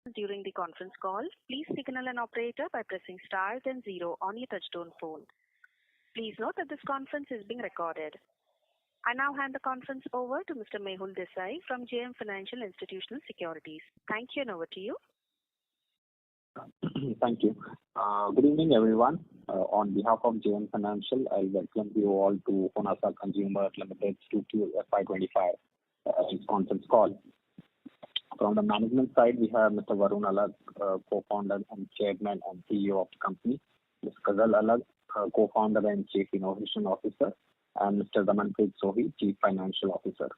During the conference call, please signal an operator by pressing star then 0 on your touchtone phone. Please note that this conference is being recorded. I now hand the conference over to Mr. Mehul Desai from JM Financial Institutional Securities. Thank you, and over to you. Thank you. Good evening, everyone. On behalf of JM Financial, I welcome you all to Honasa Consumer Limited's 2Q FY25 conference call. From the management side, we have Mr. Varun Alagh, co-founder and chairman and CEO of the company, Ms. Ghazal Alagh, co-founder and chief innovation officer, and Mr. Ramanpreet Sohi, chief financial officer.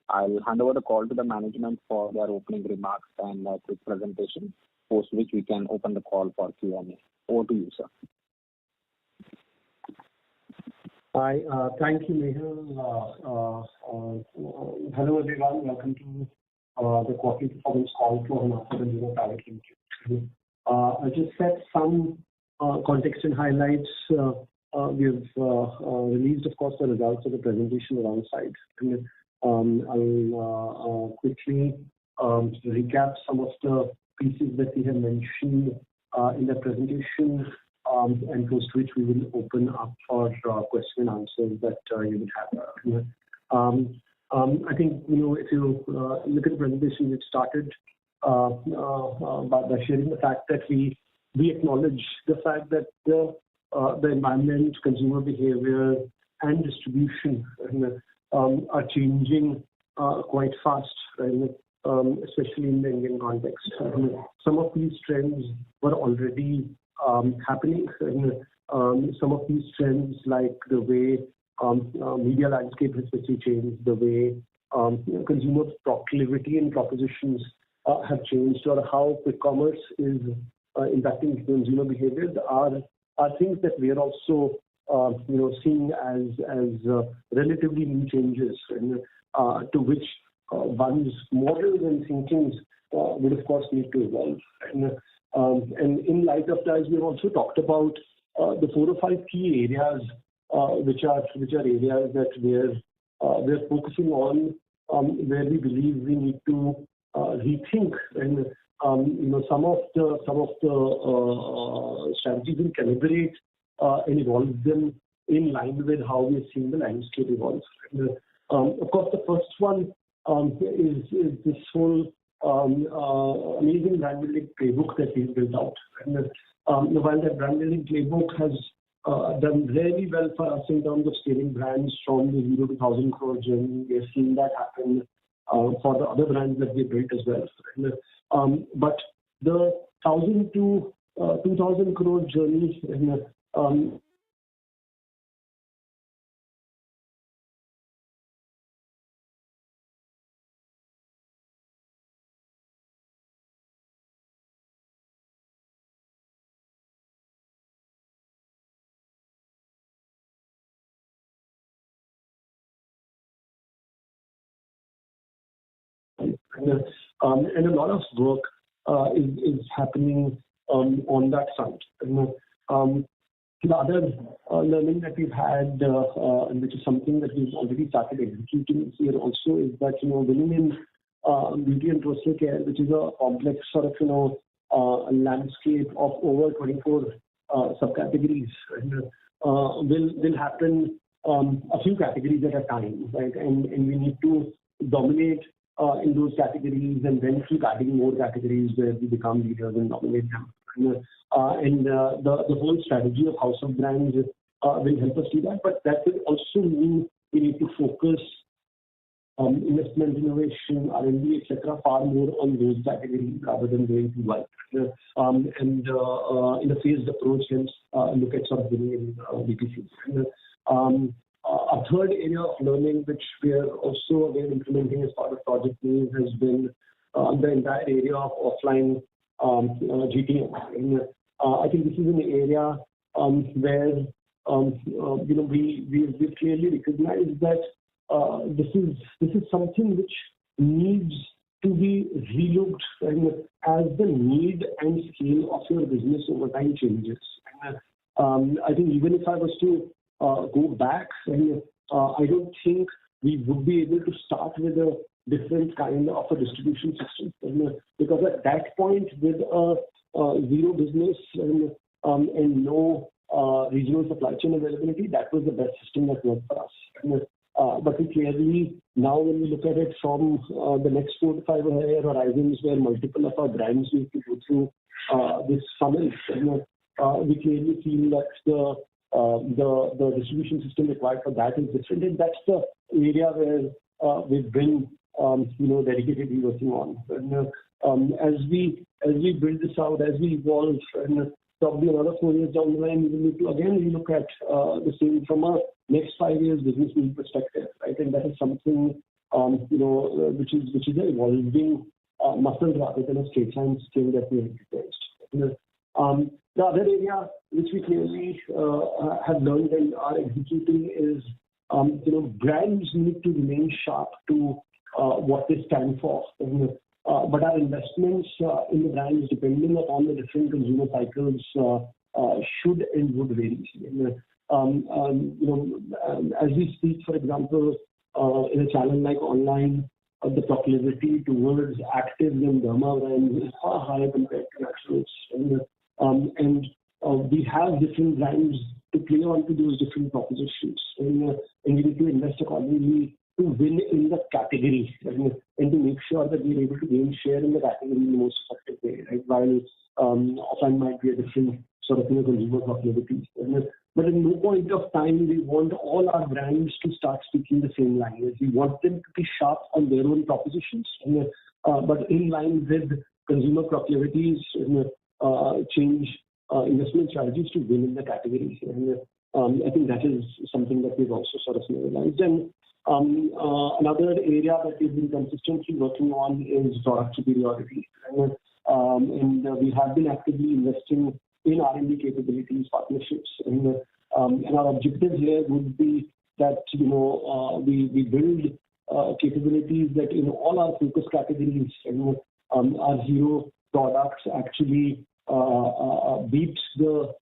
I'll hand over the call to the management for their opening remarks and a quick presentation, post which we can open the call for Q&A. Over to you, sir. Hi, thank you, Mehul. Hello, everyone. Welcome to the quarterly performance call for Honasa Consumer Private Limited. I'll just set some context and highlights. We've released, of course, the results of the presentation alongside. I'll quickly recap some of the pieces that we have mentioned in the presentation, and post which we will open up for question and answers that you would have. I think, if you look at the presentation, it started by sharing the fact that we acknowledge the fact that the environment, consumer behavior, and distribution are changing quite fast, right? Especially in the Indian context. Some of these trends were already happening. Some of these trends, like the way media landscape has especially changed, the way consumer proclivity and propositions have changed, or how quick commerce is impacting consumer behavior, are things that we are also seeing as relatively new changes, to which one's models and thinkings would of course need to evolve. And in light of that, we've also talked about the 4 or 5 key areas which are areas that we're focusing on, where we believe we need to rethink and some of the strategies and calibrate and evolve them in line with how we're seeing the landscape evolve. Of course, the first one is this whole amazing brand building playbook that we've built out. While that brand building playbook has done very well for us in terms of scaling brands from the 0 to 1,000 crore journey, we have seen that happen for the other brands that we built as well. But the 1,000 to 2,000 crore journey, and a lot of work is happening on that front. The other learning that we've had, and which is something that we've already started executing here also, is that winning in beauty and personal care, which is a complex sort of landscape of over 24 subcategories, will happen a few categories at a time, right? And we need to dominate in those categories and then keep adding more categories where we become leaders and dominate them. And the whole strategy of House of Brands will help us do that, but that will also mean we need to focus investment, innovation, R&D, etc., far more on those categories rather than going too wide. And in a phased approach, hence look at sort of winning in BPC. A third area of learning, which we are also again implementing as part of Project News, has been the entire area of offline GTM. And I think this is an area where we clearly recognize that this is something which needs to be relooked as the need and scale of your business over time changes. I think even if I was to go back, I don't think we would be able to start with a different kind of a distribution system. Because at that point, with a zero business and no regional supply chain availability, that was the best system that worked for us. But we clearly, now when we look at it from the next 4 to 5 year horizons, where multiple of our brands need to go through this funnel, we clearly feel that the distribution system required for that is different, and that's the area where we've been dedicatedly working on. And as we build this out, as we evolve, and probably another 4 years down the line, we will need to again relook at the same from a next 5 years business need perspective, right? And that is something which is an evolving muscle rather than a straight line skill that we have replaced. The other area which we clearly have learned and are executing is brands need to remain sharp to what they stand for. But our investments in the brands, depending upon the different consumer cycles, should and would vary. As we speak, for example, in a channel like online, the proclivity towards active and derma brands is far higher compared to naturals. And we have different brands to play on to those different propositions. And we need to invest accordingly to win in the category and to make sure that we're able to gain share in the category in the most effective way, right? While offline might be a different sort of consumer proclivity. But at no point of time we want all our brands to start speaking the same language. We want them to be sharp on their own propositions, but in line with consumer proclivities, change investment strategies to win in the categories. And I think that is something that we've also sort of realized. And another area that we've been consistently working on is product superiority. And we have been actively investing in R&D capabilities, partnerships. And our objective here would be that, we build capabilities that in all our focus categories, our hero products actually beats the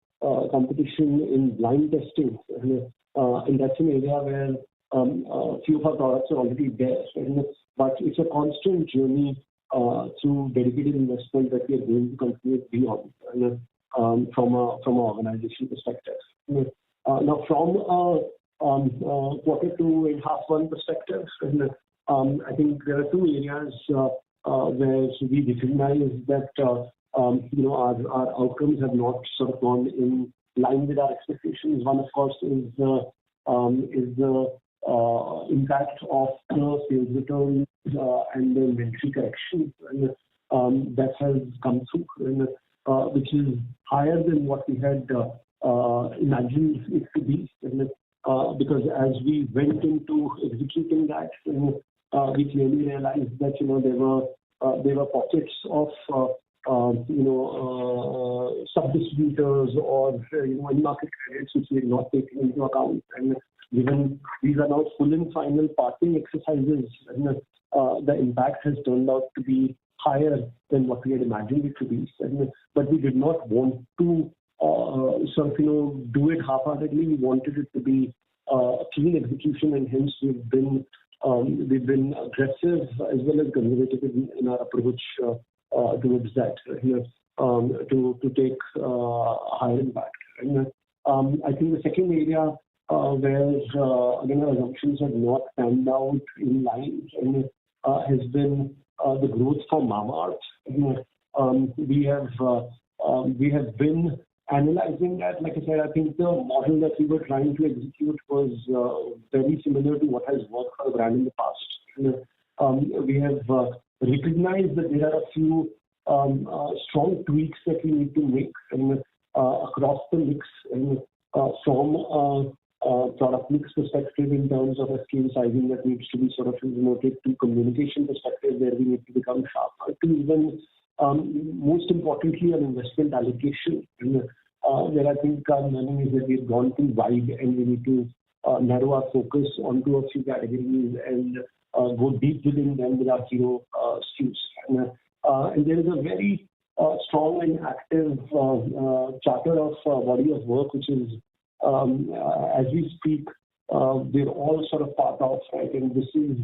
competition in blind testing. And that's an area where few of our products are already there. But it's a constant journey through dedicated investment that we are going to continue beyond from an organization perspective. Now, from quarter 2 and half one perspective, I think there are 2 areas where we recognize that our outcomes have not sort of gone in line with our expectations. One, of course, is the impact of the sales return and the inventory correction that has come through, which is higher than what we had imagined it to be. Because as we went into executing that, we clearly realized that there were pockets of sub-distributors or in-market credits which we had not taken into account. And given these are now full and final parting exercises, the impact has turned out to be higher than what we had imagined it to be. But we did not want to do it half-heartedly. We wanted it to be clean execution, and hence we've been aggressive as well as conservative in our approach towards that to take higher impact. And I think the second area where again our assumptions have not panned out in line has been the growth for Mamaearth. We have been analyzing that. Like I said, I think the model that we were trying to execute was very similar to what has worked for the brand in the past. We have recognized that there are a few strong tweaks that we need to make across the mix, from product mix perspective in terms of SKU sizing that needs to be sort of promoted, to communication perspective where we need to become sharper, to even most importantly on investment allocation, where I think our learning is that we've gone too wide and we need to narrow our focus onto a few categories and go deep within them with our hero SKUs. And there is a very strong and active charter of body of work, which is as we speak, we're all sort of part of, right? And this is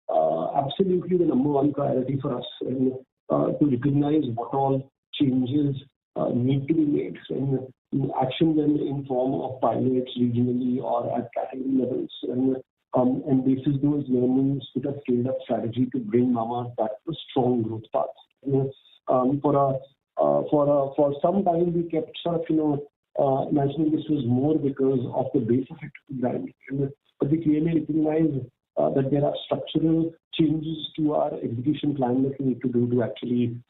absolutely the number one priority for us, and to recognize what all changes need to be made, and action them in form of pilots regionally or at category levels, and basis those learnings with a scaled-up strategy to bring Mamaearth back to a strong growth path. For some time we kept sort of mentioning this was more because of the base effect of the brand, but we clearly recognize that there are structural changes to our execution plan that we need to do to actually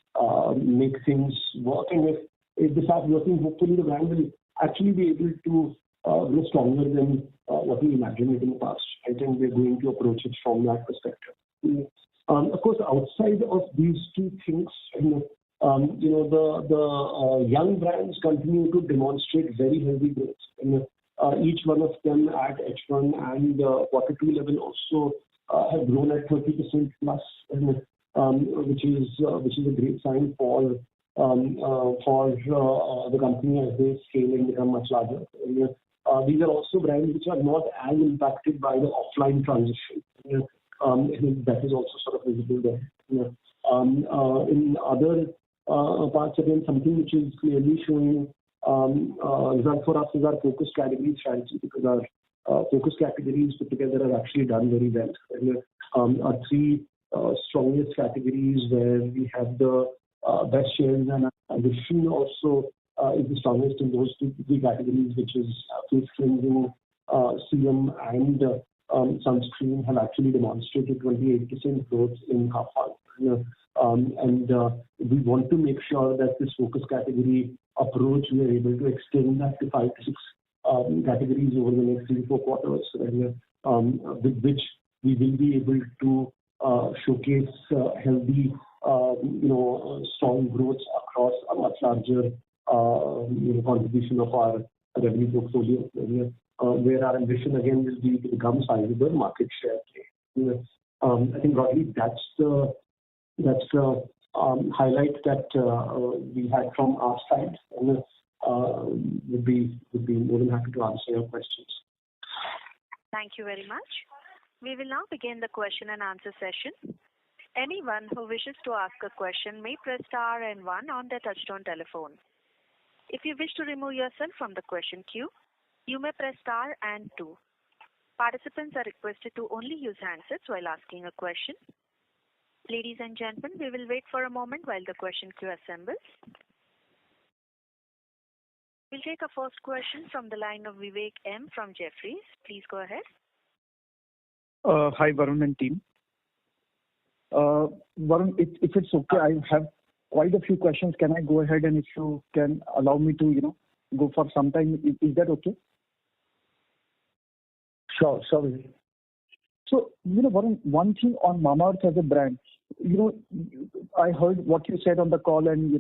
make things work. And if this starts working, hopefully the brand will actually be able to grow stronger than what we imagined in the past. I think we're going to approach it from that perspective. Of course, outside of these two things, the young brands continue to demonstrate very healthy growth. Each one of them at H1 and quarter 2 level also have grown at 30% plus, which is a great sign for the company as they scale and become much larger. These are also brands which are not as impacted by the offline transition. That is also sort of visible there. In other parts, again, something which is clearly showing result for us is our focus category strategy, because our focus categories put together have actually done very well. Our three strongest categories where we have the best shares, and addition also is the strongest in those three categories, which is face cleansing, serum and sunscreen, have actually demonstrated 28% growth in half one. And we want to make sure that this focus category approach, we are able to extend that to 5 to 6 categories over the next 3-4 quarters, with which we will be able to showcase healthy, strong growth across a much larger contribution of our revenue portfolio, where our ambition again will be to become sizable market share play. I think broadly that's the highlight that we had from our side, and would be more than happy to answer your questions. Thank you very much. We will now begin the question and answer session. Anyone who wishes to ask a question may press star and 1 on their touchtone telephone. If you wish to remove yourself from the question queue, you may press star and 2. Participants are requested to only use handsets while asking a question. Ladies and gentlemen, we will wait for a moment while the question queue assembles. We'll take a first question from the line of Vivek M. from Jefferies. Please go ahead. Hi, Varun and team. Varun, if it's okay, I have quite a few questions. Can I go ahead, and if you can allow me to, go for some time, is that okay? Sure. So, Varun, one thing on Mamaearth as a brand, I heard what you said on the call, and,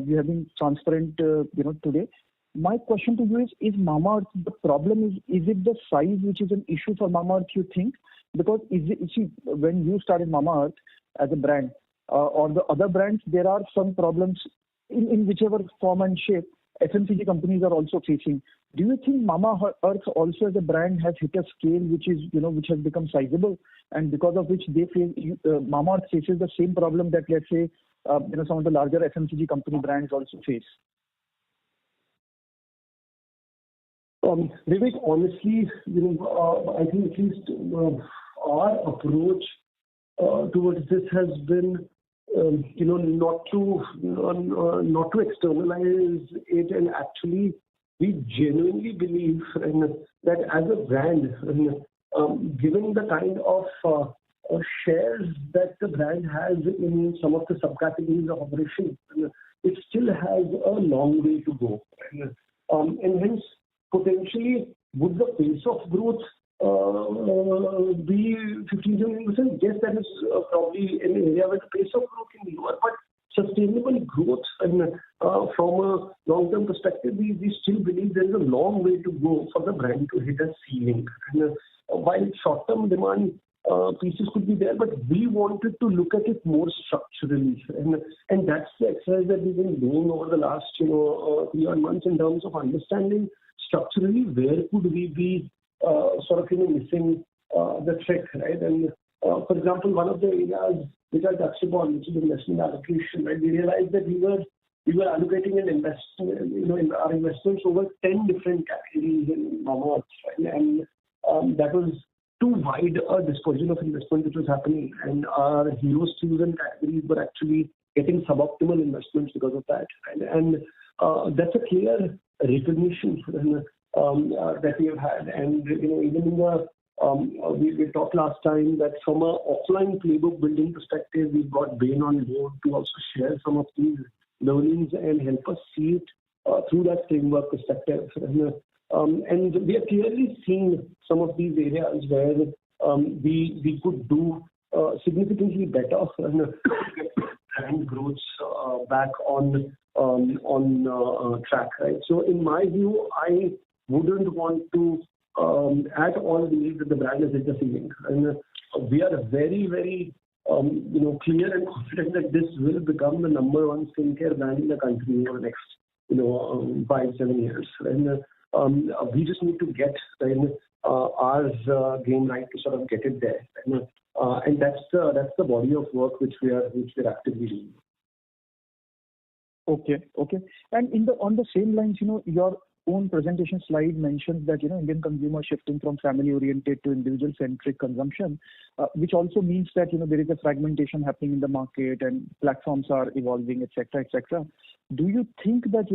we have been transparent, today. My question to you is Mamaearth, the problem is it the size which is an issue for Mamaearth, you think? Because when you started Mamaearth as a brand, or the other brands, there are some problems in whichever form and shape FMCG companies are also facing. Do you think Mamaearth also as a brand has hit a scale which has become sizable, and because of which Mamaearth faces the same problem that, let's say, some of the larger FMCG company brands also face? Vivek, honestly, I think at least our approach towards this has been, not to externalize it, and actually we genuinely believe that as a brand, given the kind of shares that the brand has in some of the subcategories of operation, it still has a long way to go. And hence, potentially, would the pace of growth be 15-20%? Yes, that is probably an area where the pace of growth can be lower, but sustainable growth, and from a long-term perspective, we still believe there is a long way to go for the brand to hit a ceiling. And while short-term demand pieces could be there, but we wanted to look at it more structurally, and that's the exercise that we've been doing over the last 3 odd months in terms of understanding structurally where could we be missing the trick, right? And for example, one of the areas which I touched upon, which is investment allocation, right? We realized that we were allocating an investment, in our investments over 10 different categories in Mamaearth, right? And that was too wide a dispersion of investment which was happening, and our heroes chosen categories were actually getting suboptimal investments because of that. And that's a clear recognition that we have had. And even in the we talked last time that from a offline playbook building perspective, we've got Bain on board to also share some of these learnings and help us see it through that framework perspective. And we are clearly seeing some of these areas where we could do significantly better and growth back on track, right? So in my view, I wouldn't want to at all believe that the brand has hit the ceiling. And we are very, very clear and confident that this will become the number one skincare brand in the country over the next 5-7 years. And we just need to get our game right to sort of get it there. And that's the body of work which we're actively doing. Okay. And on the same lines, your own presentation slide mentions that Indian consumer shifting from family oriented to individual centric consumption, which also means that there is a fragmentation happening in the market and platforms are evolving, etc. Do you think that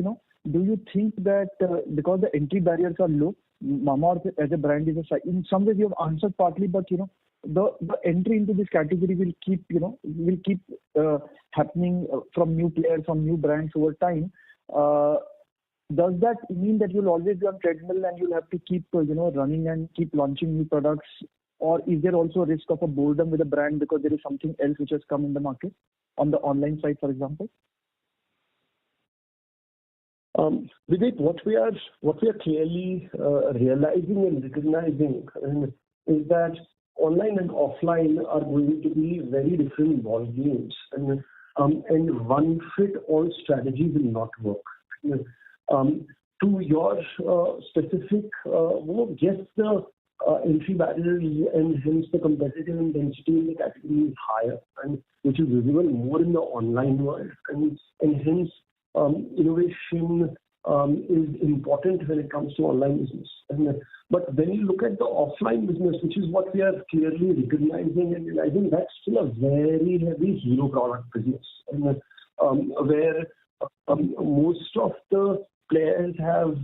because the entry barriers are low, Mamaearth as a brand is in some ways you have answered partly, but the entry into this category will keep happening from new players, from new brands over time. Does that mean that you'll always be on treadmill and you'll have to keep running and keep launching new products, or is there also a risk of a boredom with a brand because there is something else which has come in the market on the online side, for example? Vivek, what we are clearly realizing and recognizing is that online and offline are going to be very different ball games, and one fit all strategy will not work. To your specific, yes, the entry barriers and hence the competitive intensity in the category is higher, and which is visible more in the online world, and hence innovation is important when it comes to online business. But when you look at the offline business, which is what we are clearly recognizing and realizing, that's still a very heavy hero product business, and where most of the players have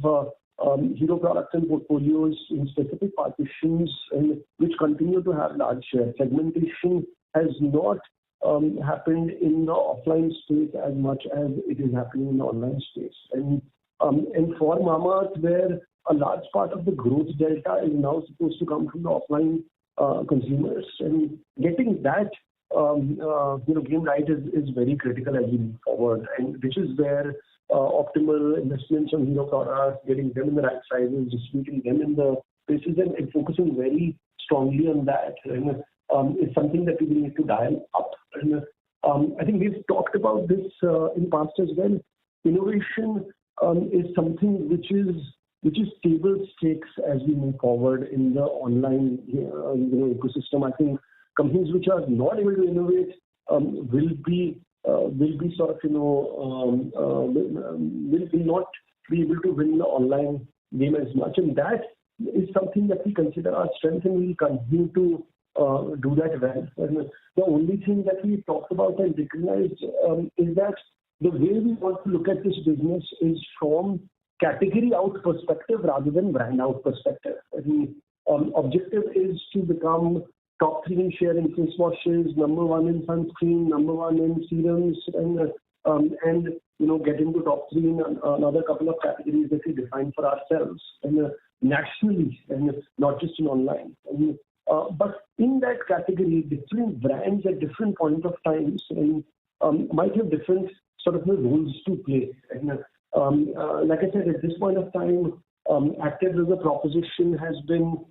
hero products and portfolios in specific partitions, and which continue to have large share. Segmentation has not happened in the offline space as much as it is happening in the online space. And for Mamaearth, where a large part of the growth delta is now supposed to come from the offline consumers, and getting that game right is very critical as we move forward, and which is where optimal investments on hero products, getting them in the right sizes, distributing them in the places, and focusing very strongly on that is something that we will need to dial up. And I think we've talked about this in past as well. Innovation is something which is table stakes as we move forward in the online ecosystem. I think companies which are not able to innovate will sort of will not be able to win the online game as much, and that is something that we consider our strength, and we will continue to do that well. And the only thing that we talked about and recognized is that the way we want to look at this business is from category out perspective rather than brand out perspective. The objective is to become top 3 in share in face washes, number 1 in sunscreen, number 1 in serums, and get into top 3 in another couple of categories that we define for ourselves, and nationally, and not just in online. But in that category, different brands at different points of times might have different sort of roles to play. And like I said, at this point of time, Active as a proposition has been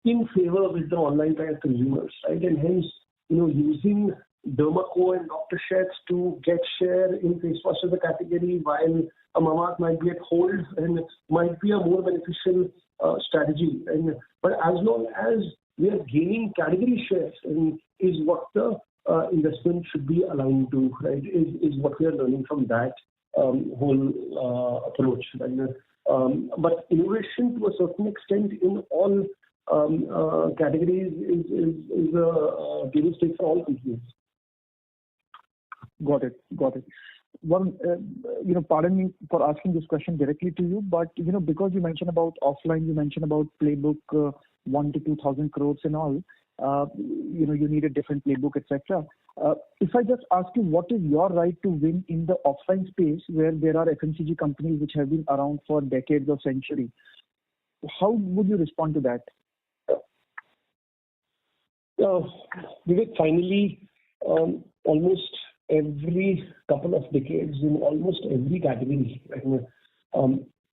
in favor with the online kind of consumers, right? And hence, using Dermaco and Dr. Sheth's to get share in face wash as a category, while a Mamaearth might be at hold, and it might be a more beneficial strategy. But as long as we are gaining category shares, and is what the investment should be aligned to, right? Is what we are learning from that whole approach. But innovation to a certain extent in all categories is a table stake for all companies. Got it. One, pardon me for asking this question directly to you, but because you mentioned about offline, you mentioned about playbook 1 to 2,000 crores and all. You need a different playbook, etc. If I just ask you, what is your right to win in the offline space where there are FMCG companies which have been around for decades or centuries? How would you respond to that? Vivek, finally, almost every couple of decades in almost every category,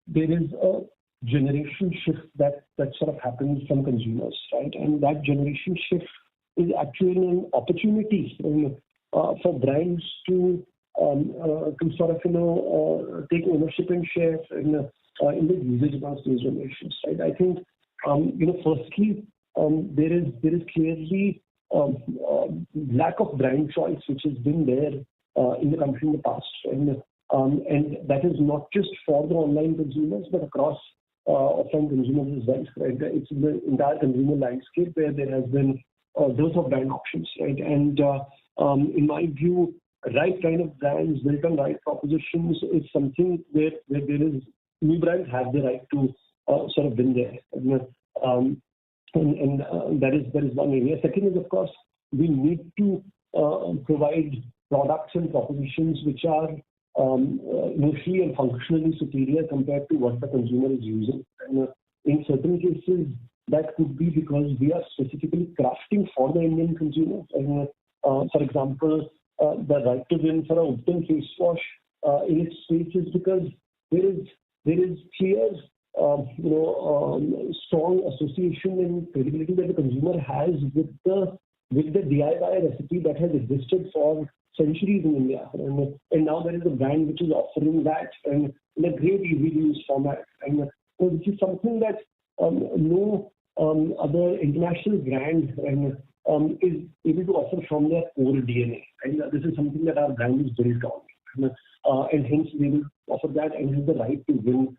there is a generation shift that sort of happens from consumers, right? And that generation shift is actually an opportunity for brands to sort of take ownership and share in the usage amongst those generations, right? I think firstly there is clearly lack of brand choice which has been there in the country in the past, and that is not just for the online consumers but across offline consumers as well, right? It's the entire consumer landscape where there has been dearth of brand options, right? And in my view, right kind of brands built on right propositions is something where there is new brands have the right to sort of win there. And that is one area. Second is, of course, we need to provide products and propositions which are emotionally and functionally superior compared to what the consumer is using. And in certain cases, that could be because we are specifically crafting for the Indian consumer. And, for example, the right to win for a Uttam face wash in its space is because there is clear strong association and credibility that the consumer has with the DIY recipe that has existed for centuries in India. And now there is a brand which is offering that and in a great easy-to-use format. And so this is something that no other international brand is able to offer from their core DNA. And this is something that our brand is built on. And hence we will offer that and have the right to win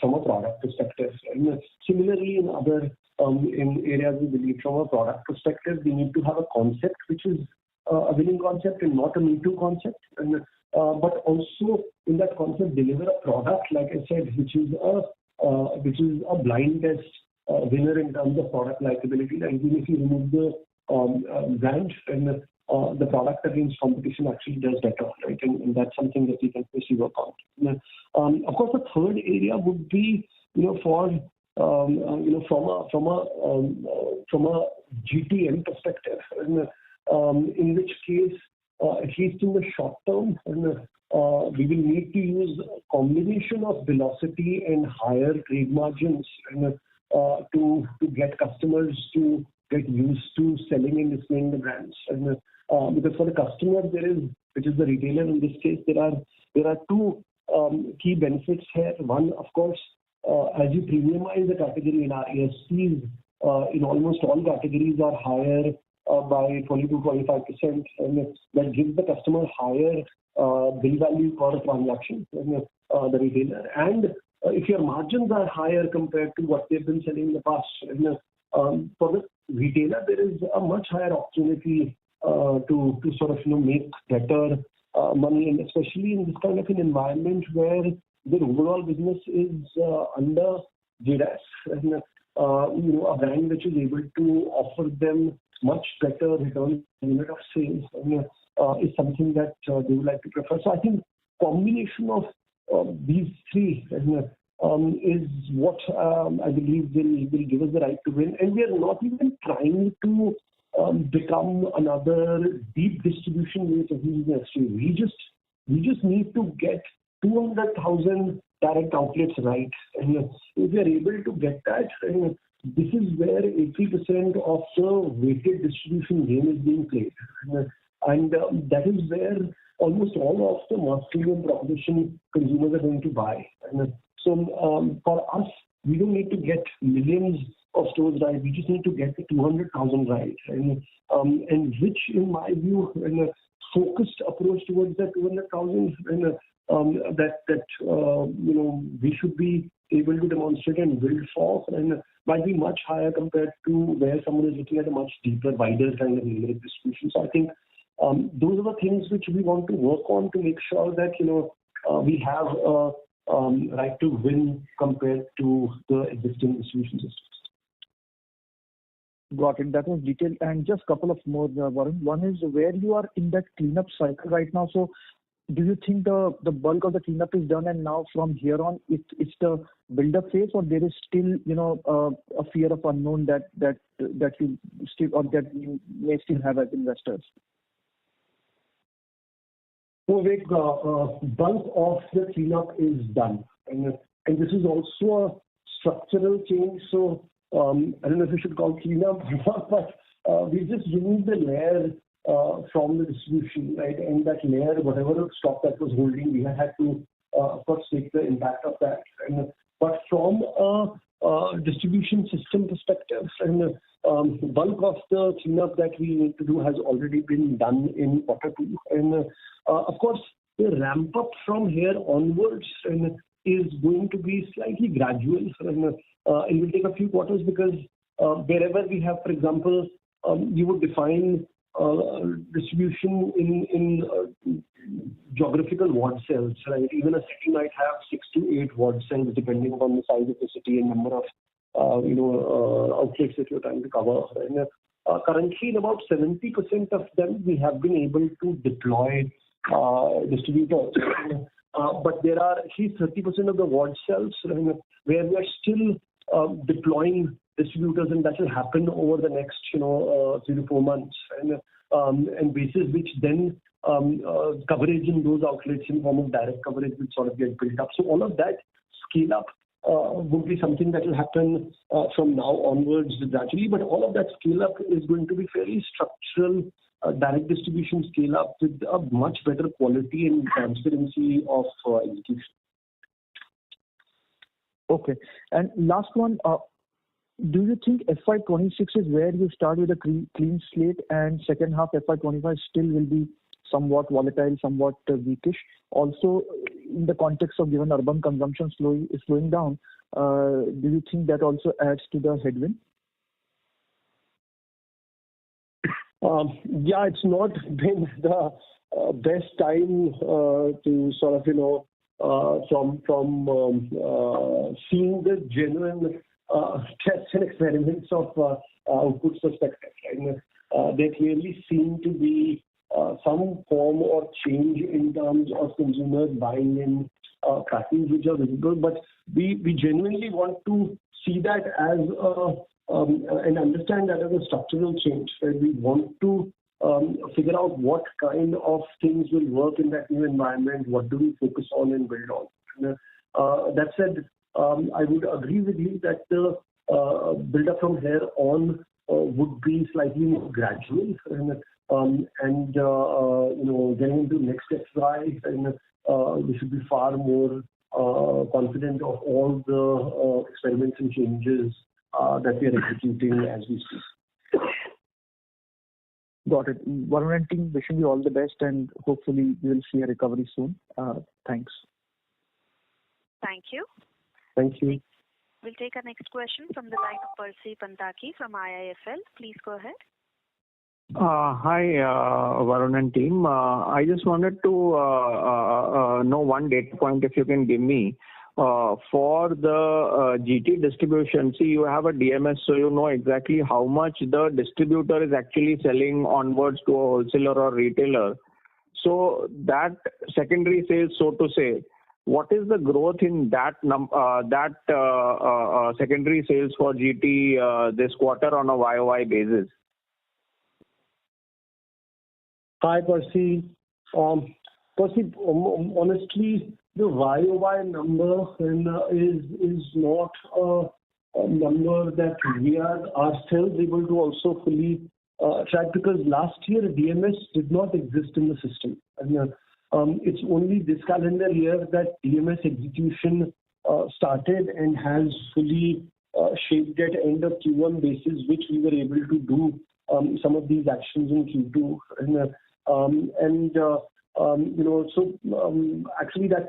from a product perspective. And similarly, in other in areas we believe from a product perspective, we need to have a concept which is a winning concept and not a me too concept. And but also in that concept deliver a product, like I said, which is a blind test winner in terms of product likability. And even if you remove the brand, and the product against competition actually does better, right? And that's something that we can pursue work on. Of course, the third area would be, from a GTM perspective, in which case, at least in the short term, we will need to use a combination of velocity and higher trade margins to get customers to get used to selling and displaying the brands. Because for the customer, which is the retailer in this case, there are two key benefits here. One, of course, as you premiumize the category in our ASPs, in almost all categories are higher by 20-25%, and that gives the customer higher bill value per transaction, the retailer. And if your margins are higher compared to what they've been selling in the past, for the retailer, there is a much higher opportunity to sort of make better money, and especially in this kind of an environment where the overall business is under duress. And, a brand which is able to offer them much better return unit of sales is something that they would like to prefer. So I think combination of these three is what I believe will give us the right to win. And we are not even trying to become another deep distribution based business. We just need to get 200,000 direct outlets right. And if we are able to get that, this is where 80% of the weighted distribution game is being played. And that is where almost all of the mass premium proposition consumers are going to buy. And so for us, we don't need to get millions of stores right. We just need to get the 200,000 right, and which, in my view, in a focused approach towards that 200,000, we should be able to demonstrate and build for, and might be much higher compared to where someone is looking at a much deeper, wider kind of numeric distribution. So I think those are the things which we want to work on to make sure that we have a right to win compared to the existing distribution systems. Got it. That was detailed. And just a couple of more, Varun. One is where you are in that cleanup cycle right now. So do you think the bulk of the cleanup is done and now from here on it's the build-up phase, or there is still a fear of unknown that you still, or that you may still have as investors? So Vivek, bulk of the cleanup is done, and this is also a structural change. So I don't know if we should call cleanup, but we just removed the layer from the distribution, right? And that layer, whatever stock that was holding, we had to, of course, take the impact of that. But from a distribution system perspective, and bulk of the cleanup that we need to do has already been done in Q2. And of course, the ramp up from here onwards is going to be slightly gradual, and it will take a few quarters, because wherever we have, for example, you would define distribution in geographical ward cells, right? Even a city might have 6 to 8 ward cells, depending upon the size of the city and number of outlets that you're trying to cover. And currently, in about 70% of them, we have been able to deploy distributors. But there are at least 30% of the ward cells where we are still deploying distributors, and that will happen over the next 3 to 4 months, and basis which then coverage in those outlets in form of direct coverage will sort of get built up. So all of that scale up would be something that will happen from now onwards gradually, but all of that scale up is going to be fairly structural, direct distribution scale up with a much better quality and transparency of execution. Okay. And last one, do you think FY26 is where you start with a clean slate, and second half FY25 still will be somewhat volatile, somewhat weakish? Also, in the context of given urban consumption slowing down, do you think that also adds to the headwind? Yeah, it's not been the best time to sort of, from seeing the genuine tests and experiments of outputs perspective. And there clearly seem to be some form or change in terms of consumers buying in patterns which are visible, but we genuinely want to see that as and understand that as a structural change. Right? We want to figure out what kind of things will work in that new environment, what do we focus on and build on. And, that said, I would agree with you that the build-up from here on would be slightly more gradual, and getting into next FY, and we should be far more confident of all the experiments and changes that we are executing as we speak. Got it. Varun and team, wishing you all the best, and hopefully we will see a recovery soon. Thanks. Thank you. Thank you. We'll take our next question from the line of Percy Panthaki from IIFL. Please go ahead. Hi, Varun and team. I just wanted to know one data point, if you can give me. For the GT distribution, see, you have a DMS, so you know exactly how much the distributor is actually selling onwards to a wholesaler or retailer. So that secondary sales, so to say, what is the growth in that secondary sales for GT this quarter on a YOY basis? Hi, Percy. Percy, honestly, the YOY number is not a number that we are ourselves able to also fully track, because last year DMS did not exist in the system. And it's only this calendar year that DMS execution started and has fully shaped at end of Q1 basis, which we were able to do some of these actions in Q2. Actually that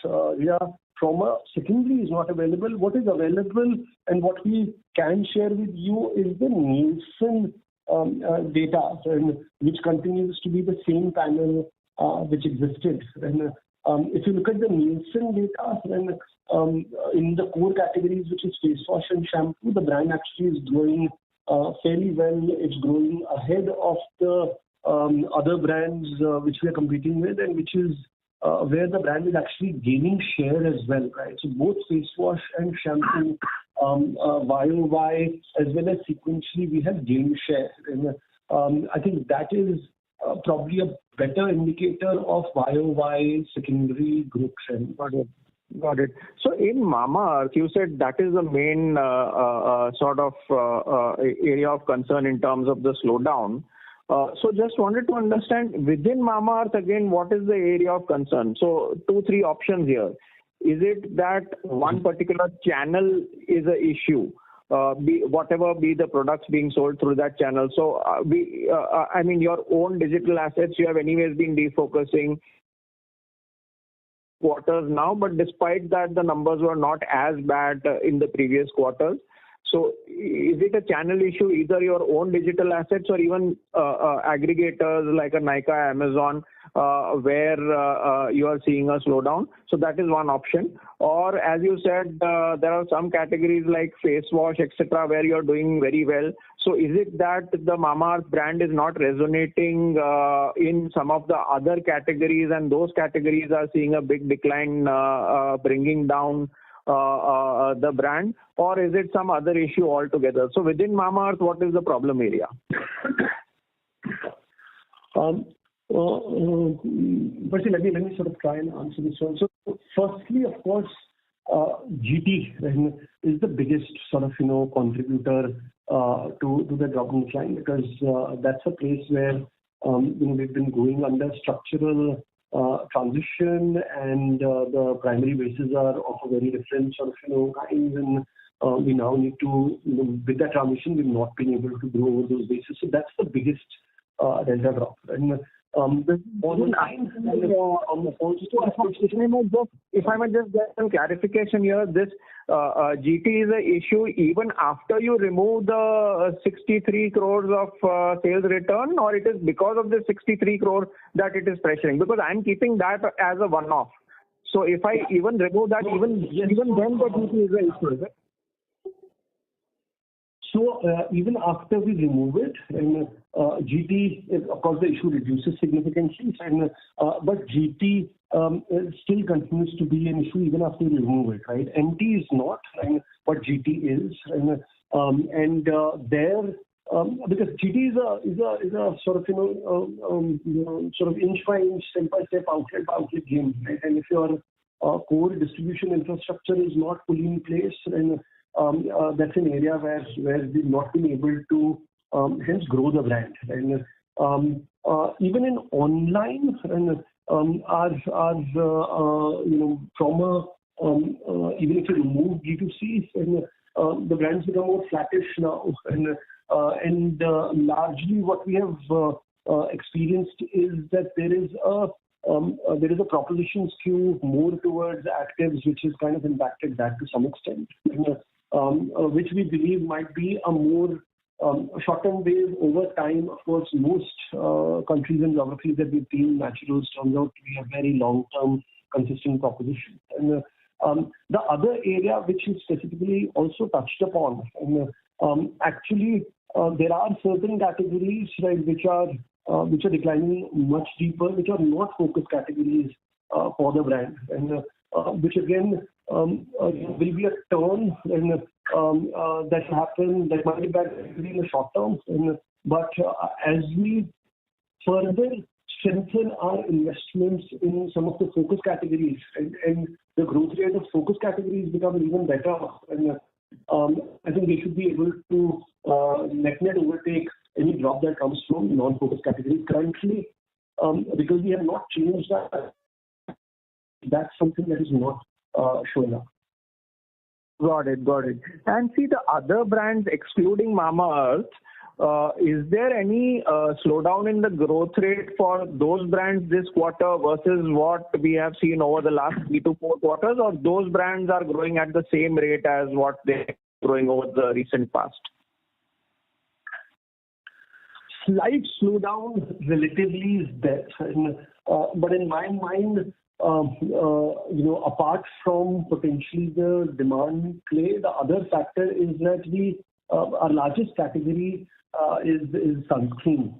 area from a secondary is not available. What is available and what we can share with you is the Nielsen data, which continues to be the same panel which existed. If you look at the Nielsen data, then in the core categories, which is face wash and shampoo, the brand actually is growing fairly well. It's growing ahead of the other brands which we are competing with, and which is where the brand is actually gaining share as well, right? So both face wash and shampoo, YOY as well as sequentially, we have gained share. And I think that is probably a better indicator of YOY secondary group trend. Got it. So in Mamaearth, you said that is the main sort of area of concern in terms of the slowdown. So just wanted to understand within Mamaearth again, what is the area of concern? So 2-3 options here. Is it that one particular channel is an issue? Be the products being sold through that channel. So I mean, your own digital assets, you have anyways been defocusing quarters now, but despite that, the numbers were not as bad in the previous quarters. So is it a channel issue, either your own digital assets or even aggregators like a Nykaa, Amazon, where you are seeing a slowdown? So that is one option. Or as you said, there are some categories like face wash, etc., where you are doing very well. So is it that the Mamaearth brand is not resonating in some of the other categories, and those categories are seeing a big decline, bringing down the brand, or is it some other issue altogether? So within Mamaearth, what is the problem area? Firstly, let me sort of try and answer this one. So firstly, of course, GT is the biggest sort of contributor to the drop in decline, because that's a place where we've been going under structural transition, and the primary bases are of a very different sort of kinds, and we now need to, with that transition, we've not been able to grow over those bases. So that's the biggest delta drop. And online, if I might just get some clarification here, this GT is an issue even after you remove the 63 crores of sales return, or it is because of the 63 crore that it is pressuring? Because I'm keeping that as a one-off. So if I even remove that, even then the GT is an issue, is it? So even after we remove it, and GT, of course, the issue reduces significantly, and but GT still continues to be an issue even after we remove it, right? MT is not, but GT is, and there, because GT is a sort of sort of inch by inch, step by step, outlet by outlet game, right? And if your core distribution infrastructure is not fully in place, and that's an area where we've not been able to hence grow the brand. And even in online, and our from a even if you remove D2C, and the brands become more flattish now, and largely what we have experienced is that there is a proposition skew more towards actives, which has kind of impacted that to some extent, which we believe might be a more short-term wave over time. Of course, most countries and geographies that we've seen naturals turns out to be a very long-term consistent proposition. And the other area which is specifically also touched upon, and actually there are certain categories, right, which are declining much deeper, which are not focus categories for the brand, and which again will be a turn, and that happen, that might be bad in the short term, but as we further strengthen our investments in some of the focus categories, and the growth rate of focus categories become even better, and I think we should be able to net overtake any drop that comes from non-focus categories currently, because we have not changed that. That's something that is not showing up. Got it. And see the other brands excluding Mamaearth, is there any slowdown in the growth rate for those brands this quarter versus what we have seen over the last 3 to 4 quarters, or those brands are growing at the same rate as what they're growing over the recent past? Slight slowdown relatively is there. But in my mind, apart from potentially the demand play, the other factor is that our largest category is sunscreen.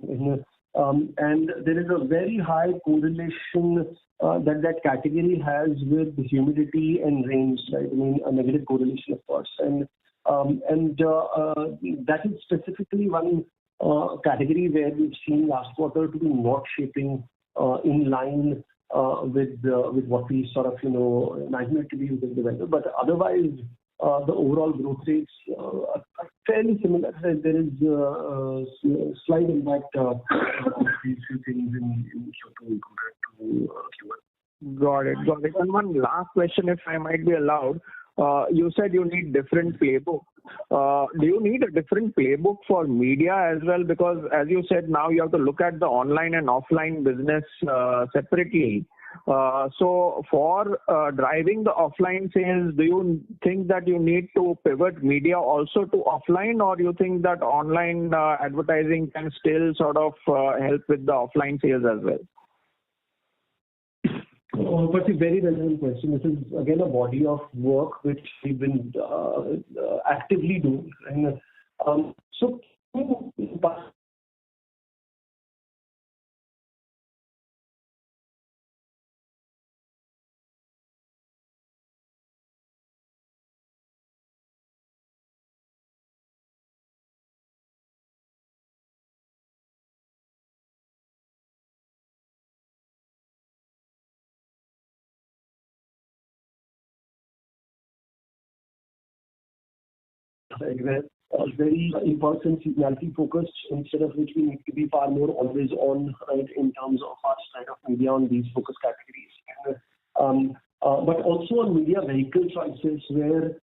And there is a very high correlation that category has with humidity and rains, right? I mean, a negative correlation, of course. And that is specifically one category where we've seen last quarter to be not shaping in line with what we sort of imagine to be within the vendor. But otherwise, the overall growth rates are fairly similar. There is a slight impact of these two things in Q2 compared to Q1. Got it. And one last question, if I might be allowed. You said you need different playbook. Do you need a different playbook for media as well? Because as you said, now you have to look at the online and offline business separately. So for driving the offline sales, do you think that you need to pivot media also to offline, or you think that online advertising can still sort of help with the offline sales as well? That's a very relevant question. This is again a body of work which we've been actively doing. And so very impulse and seasonality focused, instead of which we need to be far more always on, right, in terms of our side of media on these focus categories. But also on media vehicle choices where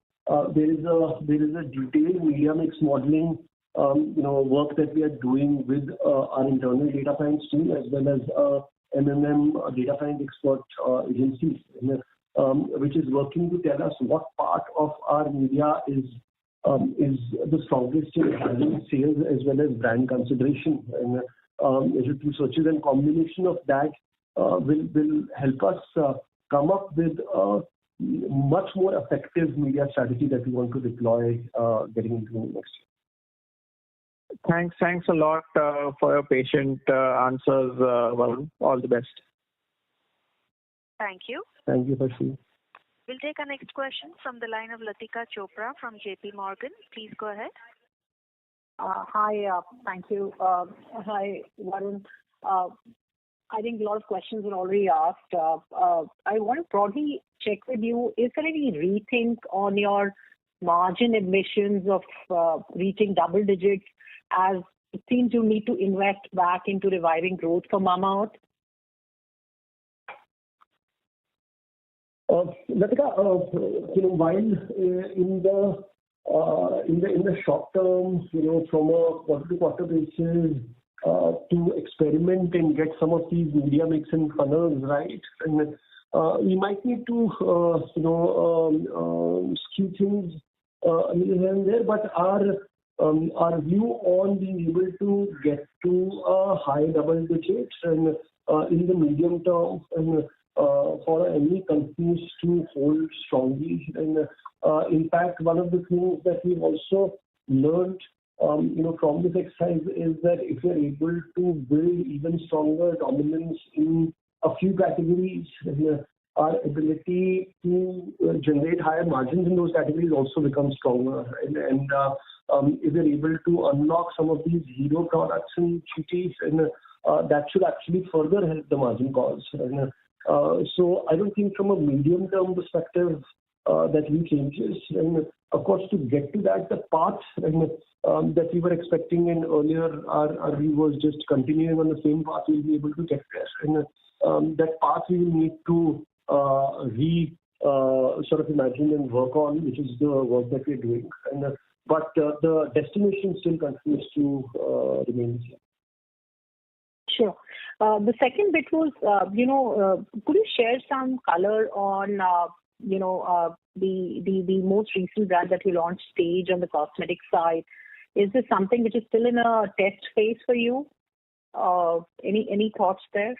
there is a detailed media mix modeling work that we are doing with our internal data science team as well as data science expert agencies, which is working to tell us what part of our media is the strongest in driving sales as well as brand consideration. And through searches and combination of that will help us come up with a much more effective media strategy that we want to deploy getting into next year. Thanks a lot for your patient answers, Varun. All the best. Thank you. Thank you, Harshit. We'll take our next question from the line of Latika Chopra from JP Morgan. Please go ahead. Hi, thank you. Hi, Varun. I think a lot of questions were already asked. I want to broadly check with you, is there any rethink on your margin ambitions of reaching double digits, as it seems you need to invest back into reviving growth for Mamaearth? Latika, while in the short term, from a quarter-to-quarter basis, to experiment and get some of these media mix and funnels right, and we might need to skew things a little here and there, but our view on being able to get to a high double digits and in the medium term and for any companies to hold strongly. And in fact, one of the things that we've also learned from this exercise is that if you're able to build even stronger dominance in a few categories, our ability to generate higher margins in those categories also becomes stronger. And if you're able to unlock some of these hero products and GTs, and that should actually further help the margin cause. And so I don't think from a medium-term perspective that we changes. And of course, to get to that, the path that we were expecting in earlier, our view was just continuing on the same path, we'll be able to get there. And that path we will need to sort of imagine and work on, which is the work that we're doing. But the destination still continues to remain the same. Sure. The second bit was, could you share some color on, the most recent brand that you launched, Stage, on the cosmetic side? Is this something which is still in a test phase for you? Any thoughts there?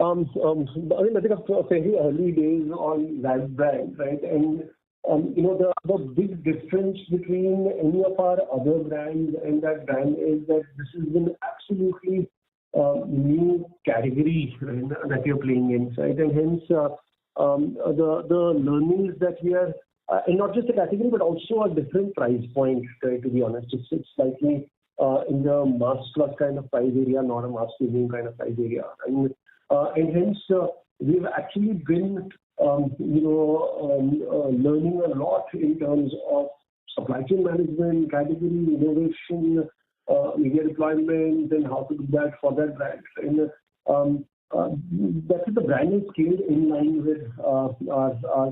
I think it's fairly early days on that brand, right? And the big difference between any of our other brands and that brand is that this is an absolutely new category that you're playing in, right? And hence the learnings that we are, and not just the category, but also a different price point, right, to be honest. It's slightly in the mass plus kind of price area, not a mass premium kind of price area. And hence we've actually been learning a lot in terms of supply chain management, category innovation, media deployment, and how to do that for that brand. And that is, the brand is scaled in line with our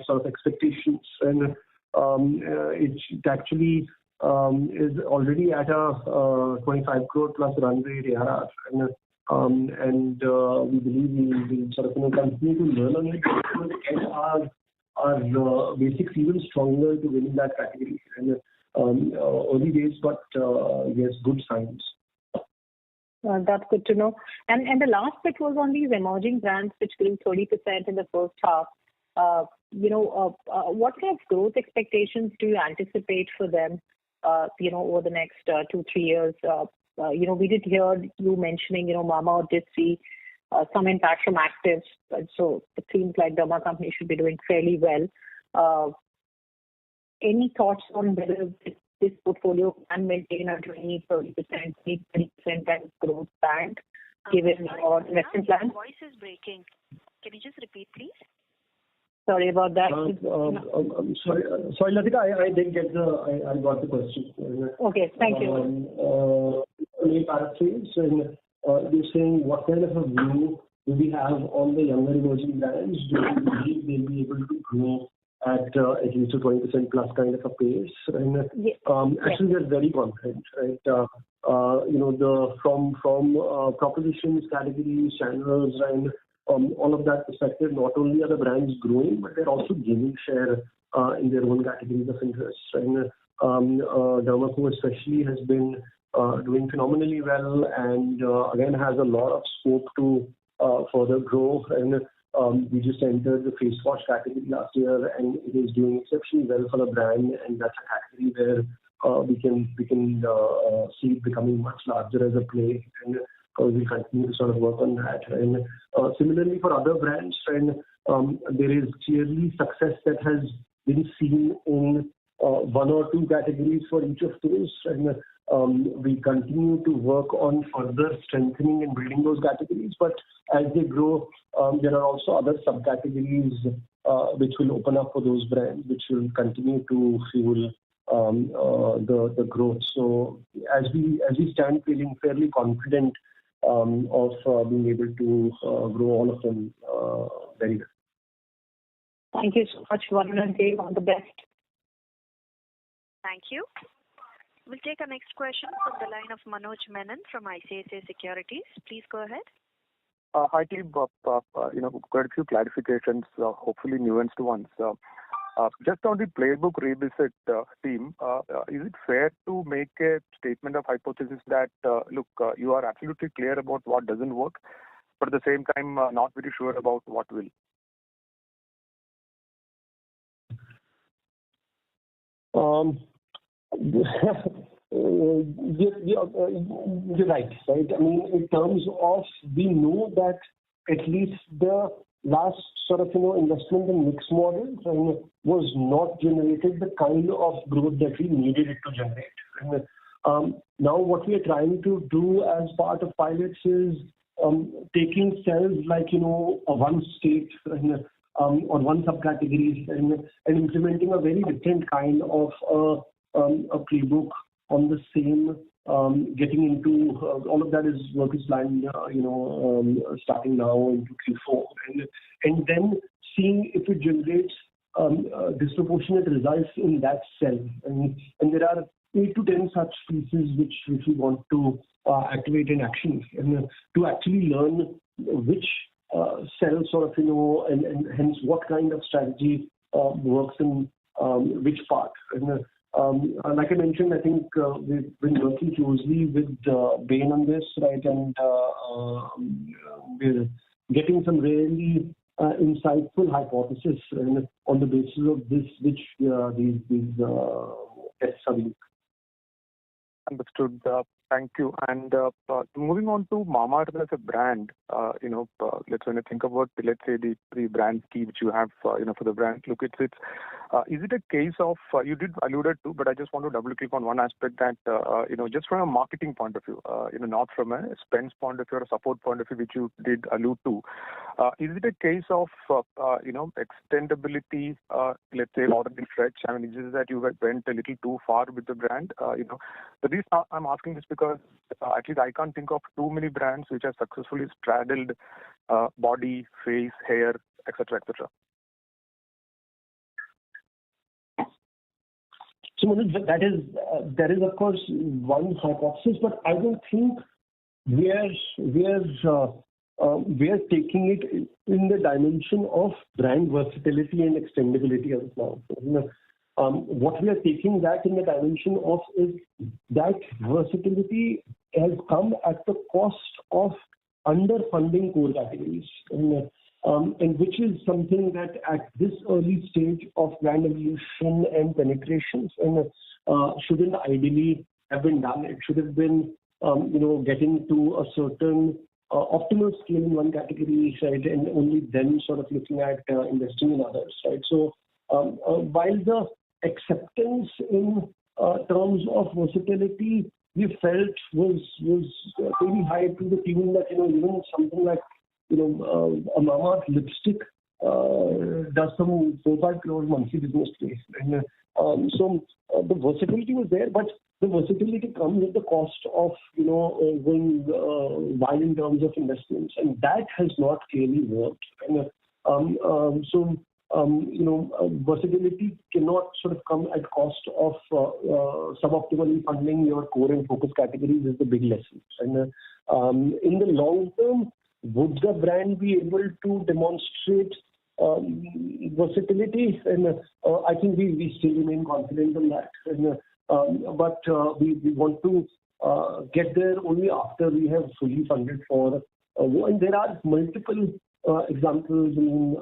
sort of expectations, and it actually is already at a 25 crore plus run rate ARR. And we believe we will sort of continue to learn on it and our basics even stronger to winning that category. And early days, but yes, good signs. That's good to know. And the last bit was on these emerging brands which grew 30% in the first half. What kind of growth expectations do you anticipate for them, over the next 2-3 years? We did hear you mentioning, Mamaearth did see some impact from actives. So it seems like Derma company should be doing fairly well. Any thoughts on whether this portfolio can maintain a 20%, 30%, 20% kind of growth band given your investment plan? Your voice is breaking. Can you just repeat, please? Sorry about that. Sorry, Latika, I didn't get I got the question. Okay, thank you. Let me paraphrase. You're saying what kind of a view do we have on the younger emerging brands? Do we believe they'll be able to grow at least a 20% plus kind of a pace? And actually, we're very confident, right? From propositions, categories, channels, and all of that perspective, not only are the brands growing, but they're also gaining share in their own categories of interest. And Derma Co especially has been doing phenomenally well, and again has a lot of scope to further grow. And we just entered the face wash category last year, and it is doing exceptionally well for the brand. And that's a category where we can see it becoming much larger as a play, and we'll continue to sort of work on that. And similarly for other brands, and there is clearly success that has been seen in one or two categories for each of those. And we continue to work on further strengthening and building those categories. But as they grow, there are also other subcategories which will open up for those brands, which will continue to fuel the growth. So as we stand feeling fairly confident of being able to grow all of them very well. Thank you so much, Varun and Dave. All the best. Thank you. We'll take our next question from the line of Manoj Menon from ICICI Securities. Please go ahead. Hi, team. Quite a few clarifications, hopefully nuanced ones. Just on the playbook revisit, team, is it fair to make a statement of hypothesis that, you are absolutely clear about what doesn't work, but at the same time, not very sure about what will? You're right. I mean, in terms of, we know that at least the last sort of investment in mix model was not generated the kind of growth that we needed it to generate. And now what we are trying to do as part of pilots is taking cells like a one state or one subcategory and implementing a very different kind of a playbook on the same, getting into all of that is work is planned, starting now into Q4, and then seeing if it generates disproportionate results in that cell. And there are 8 to 10 such pieces which we want to activate in action, and to actually learn which cell sort of, and hence what kind of strategy works in which part. And like I mentioned, I think we've been working closely with Bain on this, right? And we're getting some really insightful hypothesis on the basis of this, which these tests are being. Understood. Thank you. And moving on to Mamaearth as a brand, let's when you think about, let's say, the brand key which you have, for the brand. Look, is it a case of, you did alluded to, but I just want to double click on one aspect that, just from a marketing point of view, not from a spends point of view or a support point of view, which you did allude to. Is it a case of, extendability, let's say, or the stretch? I mean, is it that you went a little too far with the brand? The reason I'm asking this because at least I can't think of too many brands which have successfully straddled body, face, hair, etc., etc. So Manoj, that is of course one hypothesis, but I don't think we're taking it in the dimension of brand versatility and extendability as of now. What we are taking that in the dimension of is that versatility has come at the cost of underfunding core categories, and which is something that at this early stage of brand evolution and penetration shouldn't ideally have been done. It should have been, getting to a certain optimal scale in one category, right, and only then sort of looking at investing in others, right? So while the acceptance in terms of versatility we felt was really high to the tune that even something like a Mamaearth lipstick does some 4-5 crore monthly business today. And so the versatility was there, but the versatility comes at the cost of going wild in terms of investments, and that has not clearly worked. And versatility cannot sort of come at cost of suboptimally funding your core and focus categories is the big lesson. And in the long term, would the brand be able to demonstrate versatility? And I think we still remain confident on that. And, but we want to get there only after we have fully funded for. And there are multiple examples. I mean,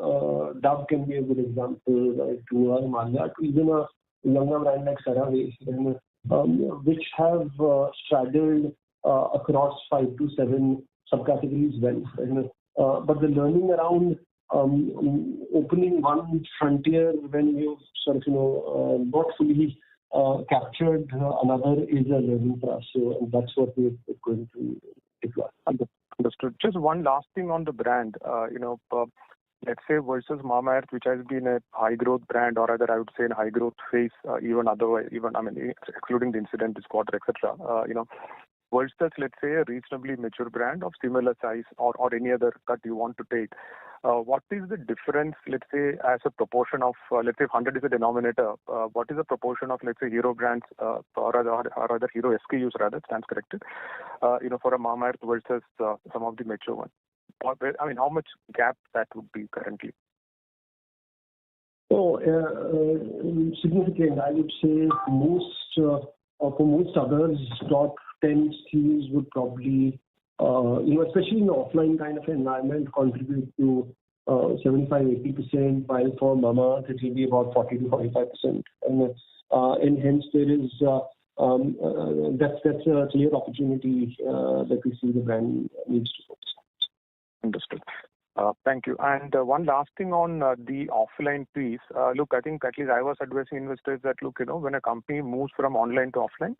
Dove can be a good example, right, to Himalaya, to even a younger brand like CeraVe, which have straddled across 5 to 7 subcategories well. And, but the learning around opening one frontier when you've sort of not fully captured another is a learning for us. So that's what we're going to deploy. Understood. Just one last thing on the brand. Let's say versus Mamaearth, which has been a high growth brand, or rather I would say in high growth phase, excluding the incident this quarter, etc. Versus, let's say, a reasonably mature brand of similar size or any other cut you want to take. What is the difference, let's say, as a proportion of, let's say, if 100 is a denominator, what is the proportion of, let's say, hero brands or rather hero SKUs, rather, stands corrected, for a Mamaearth versus some of the mature ones? I mean, how much gap that would be currently? So, significant. I would say for most others, top 10 SKUs would probably, especially in the offline kind of environment, contribute to 75-80%, while for Mamaearth it will be about 40 to 45%. And hence there is that's a clear opportunity that we see the brand needs to focus on. Understood. Thank you. And one last thing on the offline piece. Look, I think at least I was advising investors that, look, when a company moves from online to offline,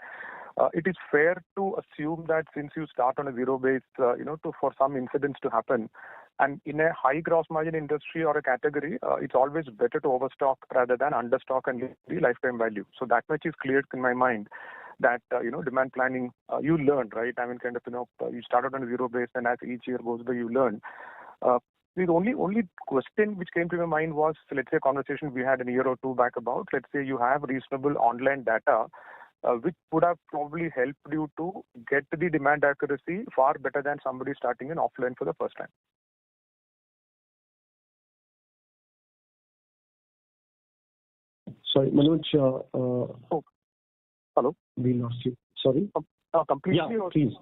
it is fair to assume that since you start on a zero base, for some incidents to happen, and in a high gross margin industry or a category, it's always better to overstock rather than understock and leave the lifetime value. So that much is clear in my mind that, demand planning, you learn, right? I mean, you started on a zero base, and as each year goes by, you learn. The only question which came to my mind was, let's say, a conversation we had a year or two back about, let's say you have reasonable online data, which would have probably helped you to get the demand accuracy far better than somebody starting in offline for the first time. Sorry, Manoj. Hello? We lost you. Sorry? Completely? Yeah, please.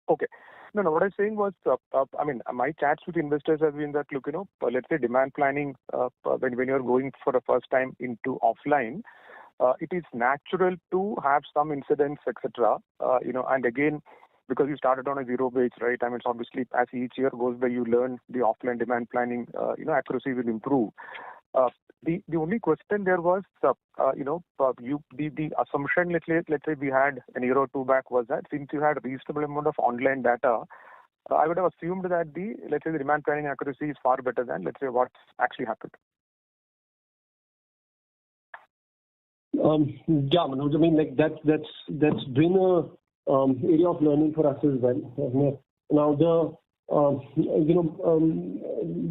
Okay. No, what I was saying was, my chats with investors have been that, look, let's say demand planning, when you're going for the first time into offline, it is natural to have some incidents, etc. And again, because you started on a zero base, right? I mean, so obviously, as each year goes by, you learn the offline demand planning, accuracy will improve. The only question there was, the assumption, let's say we had a year or two back, was that since you had a reasonable amount of online data, I would have assumed that the demand planning accuracy is far better than, let's say, what's actually happened. Manoj, I mean, that's been a area of learning for us as well. Now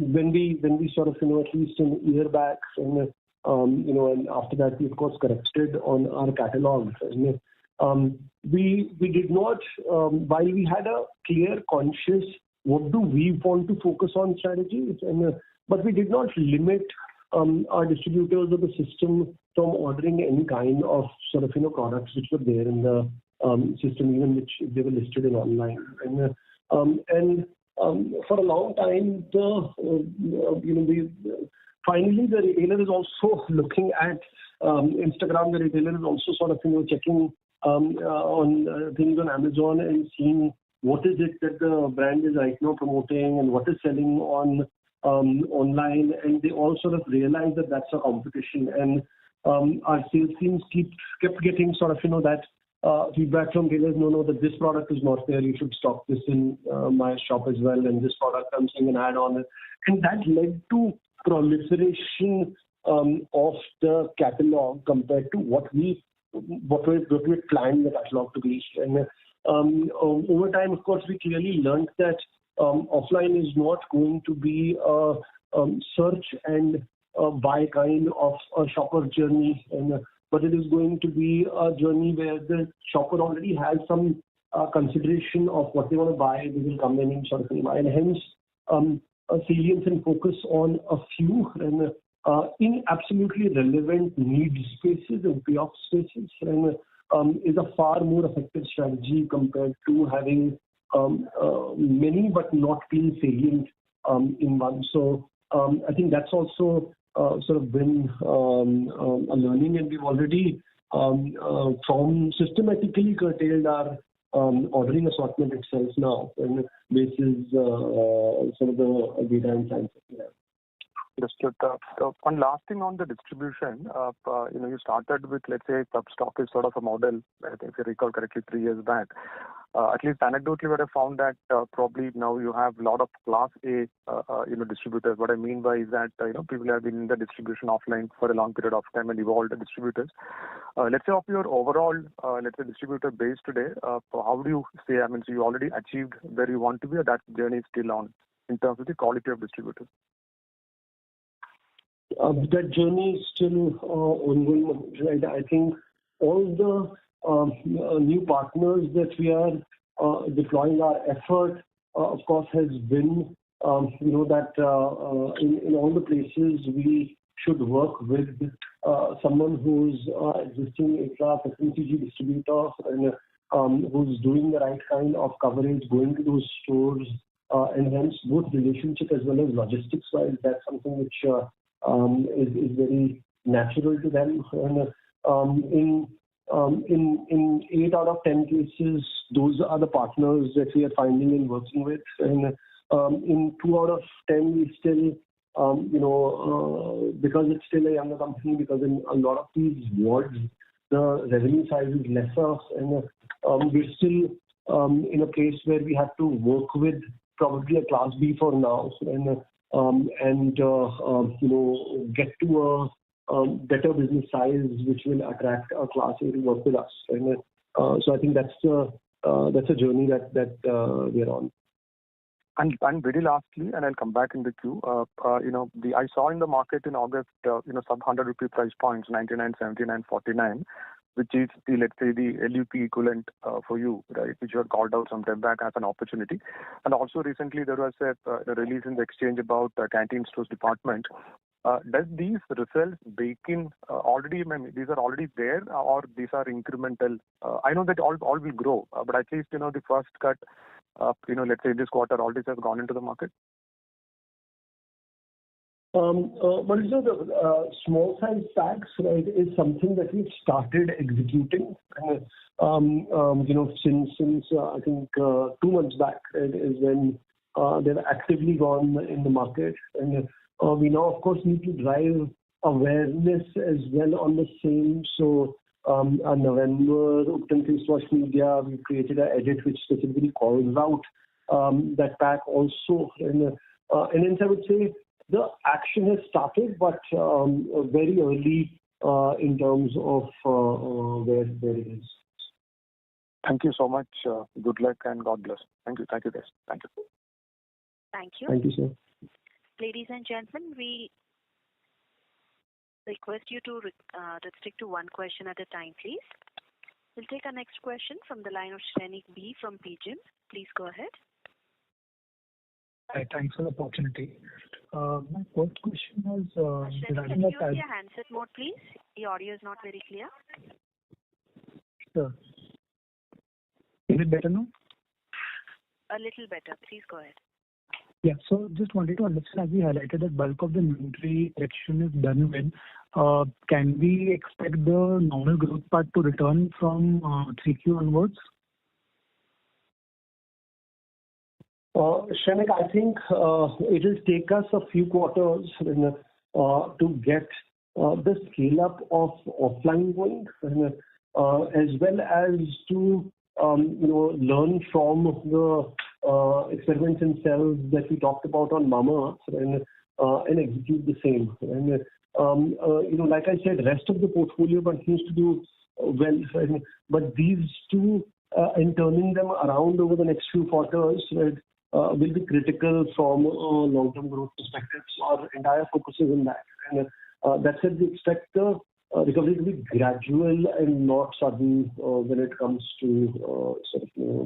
when we sort of at least a year back, and after that we of course corrected on our catalog. We did not, while we had a clear conscious what do we want to focus on strategy, but we did not limit our distributors or the system from ordering any kind of sort of products which were there in the system, even which they were listed in online. And for a long time, finally the retailer is also looking at Instagram. The retailer is also sort of checking on things on Amazon and seeing what is it that the brand is right now promoting and what is selling on online, and they all sort of realize that that's a competition. And our sales teams kept getting sort of that feedback from dealers, no, that this product is not there, you should stock this in my shop as well, and this product I'm seeing an ad on it. And that led to proliferation of the catalog compared to what we planned the catalog to be. And over time, of course, we clearly learned that offline is not going to be a search and buy kind of a shopper journey, but it is going to be a journey where the shopper already has some consideration of what they want to buy. They will come in and sort of buy, and hence a salience and focus on a few and in absolutely relevant need spaces and payoff spaces, and is a far more effective strategy compared to having many but not being salient in one. So I think that's also sort of been a learning, and we've already from systematically curtailed our ordering assortment itself now, and basis sort of the data and science that we have. Understood. One last thing on the distribution. You started with, let's say, stock is sort of a model, if you recall correctly, 3 years back. At least anecdotally, what I found that probably now you have a lot of class A, distributors. What I mean by is that, people have been in the distribution offline for a long period of time and evolved the distributors. Let's say of your overall, distributor base today, how do you say, so you already achieved where you want to be, or that journey is still on in terms of the quality of distributors? That journey is still ongoing. Right? I think all the new partners that we are deploying our effort, of course, has been, that in all the places we should work with someone who's existing intra FMCG distributor and who's doing the right kind of coverage, going to those stores, and hence both relationship as well as logistics wise, that's something which is very natural to them. And in 8 out of 10 cases, those are the partners that we are finding and working with. And in 2 out of 10, we still, because it's still a younger company, because in a lot of these wards, the revenue size is lesser, and we're still in a place where we have to work with probably a class B for now, and get to a better business size which will attract a class A to work with us. And so I think that's a journey that we're on. And very lastly, and I'll come back in the queue. I saw in the market in August, sub 100 rupee price points, 99, 79, 49, which is let's say the LUP equivalent for you, right? Which you had called out some time back as an opportunity. And also recently there was a release in the exchange about canteen stores department. Does these results bake in already? These are already there, or these are incremental? I know that all will grow, but at least the first cut. Let's say this quarter, all this has gone into the market. But the small size packs, right, is something that we've started executing. Since I think 2 months back, right, is when they've actively gone in the market, and we now of course need to drive awareness as well on the same. So our November Upton Face Wash media, we created an edit which specifically calls out that pack also. And hence I would say the action has started, but very early in terms of where it is. Thank you so much. Good luck and God bless. Thank you. Thank you, guys. Thank you. Thank you. Thank you, sir. Ladies and gentlemen, we request you to restrict to one question at a time, please. We'll take our next question from the line of Shrenik B from PGIM. Please go ahead. Hi, thanks for the opportunity. My first question was Shrenik, can you use your handset mode, please? The audio is not very clear. Sure. Is it better now? A little better. Please go ahead. Yeah. So just wanted to understand, as we highlighted that bulk of the inventory correction is done with, can we expect the normal growth part to return from 3Q onwards? Shrenik, I think it will take us a few quarters to get the scale up of offline going, as well as to learn from the experiments and cells that we talked about on Mama and execute the same. And like I said, rest of the portfolio continues to do well, but these two and turning them around over the next few quarters, will be critical from a long-term growth perspective. So our entire focus is on that. And that said, we expect the recovery to be gradual and not sudden when it comes to